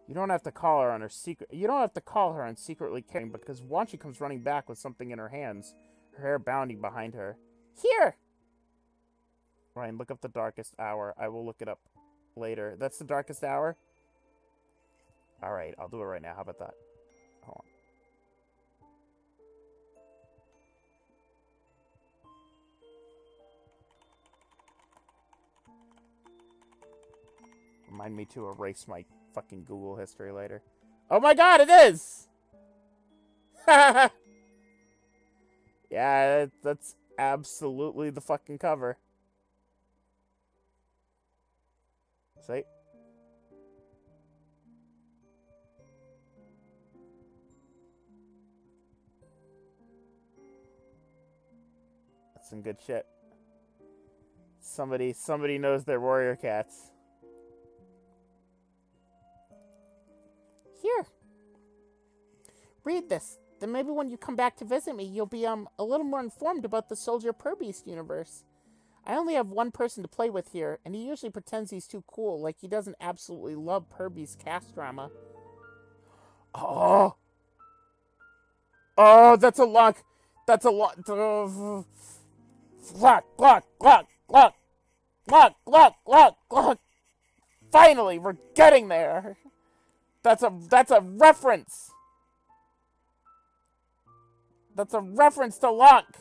You don't have to call her on her secret. You don't have to call her on secretly caring because Wanchi comes running back with something in her hands, her hair bounding behind her. Here! Ryan, look up the darkest hour. I will look it up later. That's the darkest hour? Alright, I'll do it right now. How about that? Hold on. Remind me to erase my fucking Google history later. Oh my god, it is! Yeah, that's absolutely the fucking cover. See? That's some good shit. Somebody knows their warrior cats. Here. Read this. Then maybe when you come back to visit me, you'll be a little more informed about the Soldier Purbeast universe. I only have one person to play with here, and he usually pretends he's too cool, like he doesn't absolutely love Purbeast cast drama. Oh! Oh, that's a lock! That's a lock! Lock, lock, lock, lock! Lock, lock, lock, lock! Finally, we're getting there! That's a reference! That's a reference to Locke!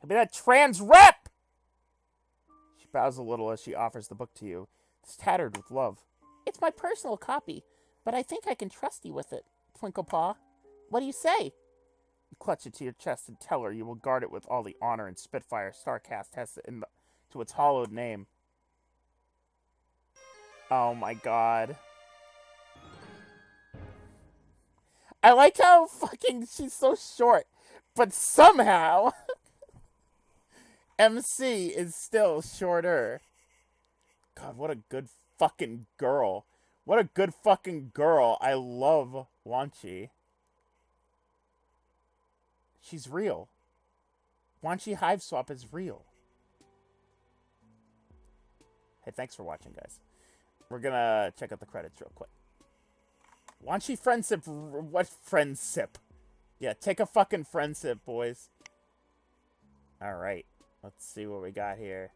I mean, that trans rep! bows a little as she offers the book to you. It's tattered with love. It's my personal copy, but I think I can trust you with it, Twinklepaw. What do you say? You clutch it to your chest and tell her you will guard it with all the honor and spitfire StarCast has to its hallowed name. Oh my god. I like how fucking she's so short, but somehow MC is still shorter. God, what a good fucking girl. What a good fucking girl. I love Wanchi. She's real. Wanchi Hiveswap is real. Hey, thanks for watching, guys. We're gonna check out the credits real quick. Wanchi friendship. What friendship? Yeah, take a fucking friendship, boys. Alright. Let's see what we got here.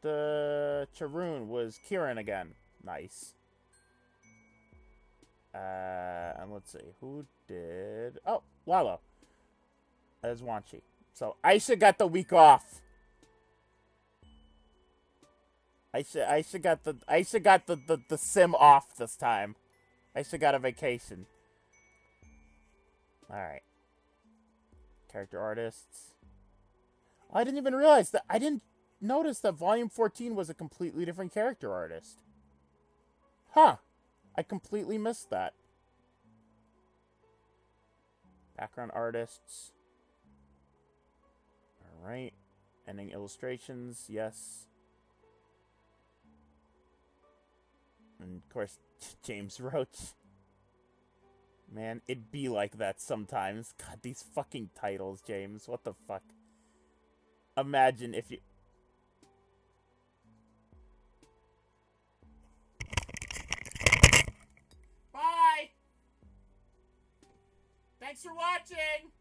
The Charoon was Kieran again. Nice. And let's see. Who did... Oh, Lalo. As Wanchi. So, Aisha got the week off. Aisha got the sim off this time. Aisha got a vacation. Alright. Character artists. Oh, I didn't even realize that. I didn't notice that Volume 14 was a completely different character artist. Huh. I completely missed that. Background artists. Alright. Ending illustrations. Yes. And, of course, James Roach. Man, it'd be like that sometimes. God, these fucking titles, James. What the fuck? Imagine if you... Bye! Thanks for watching!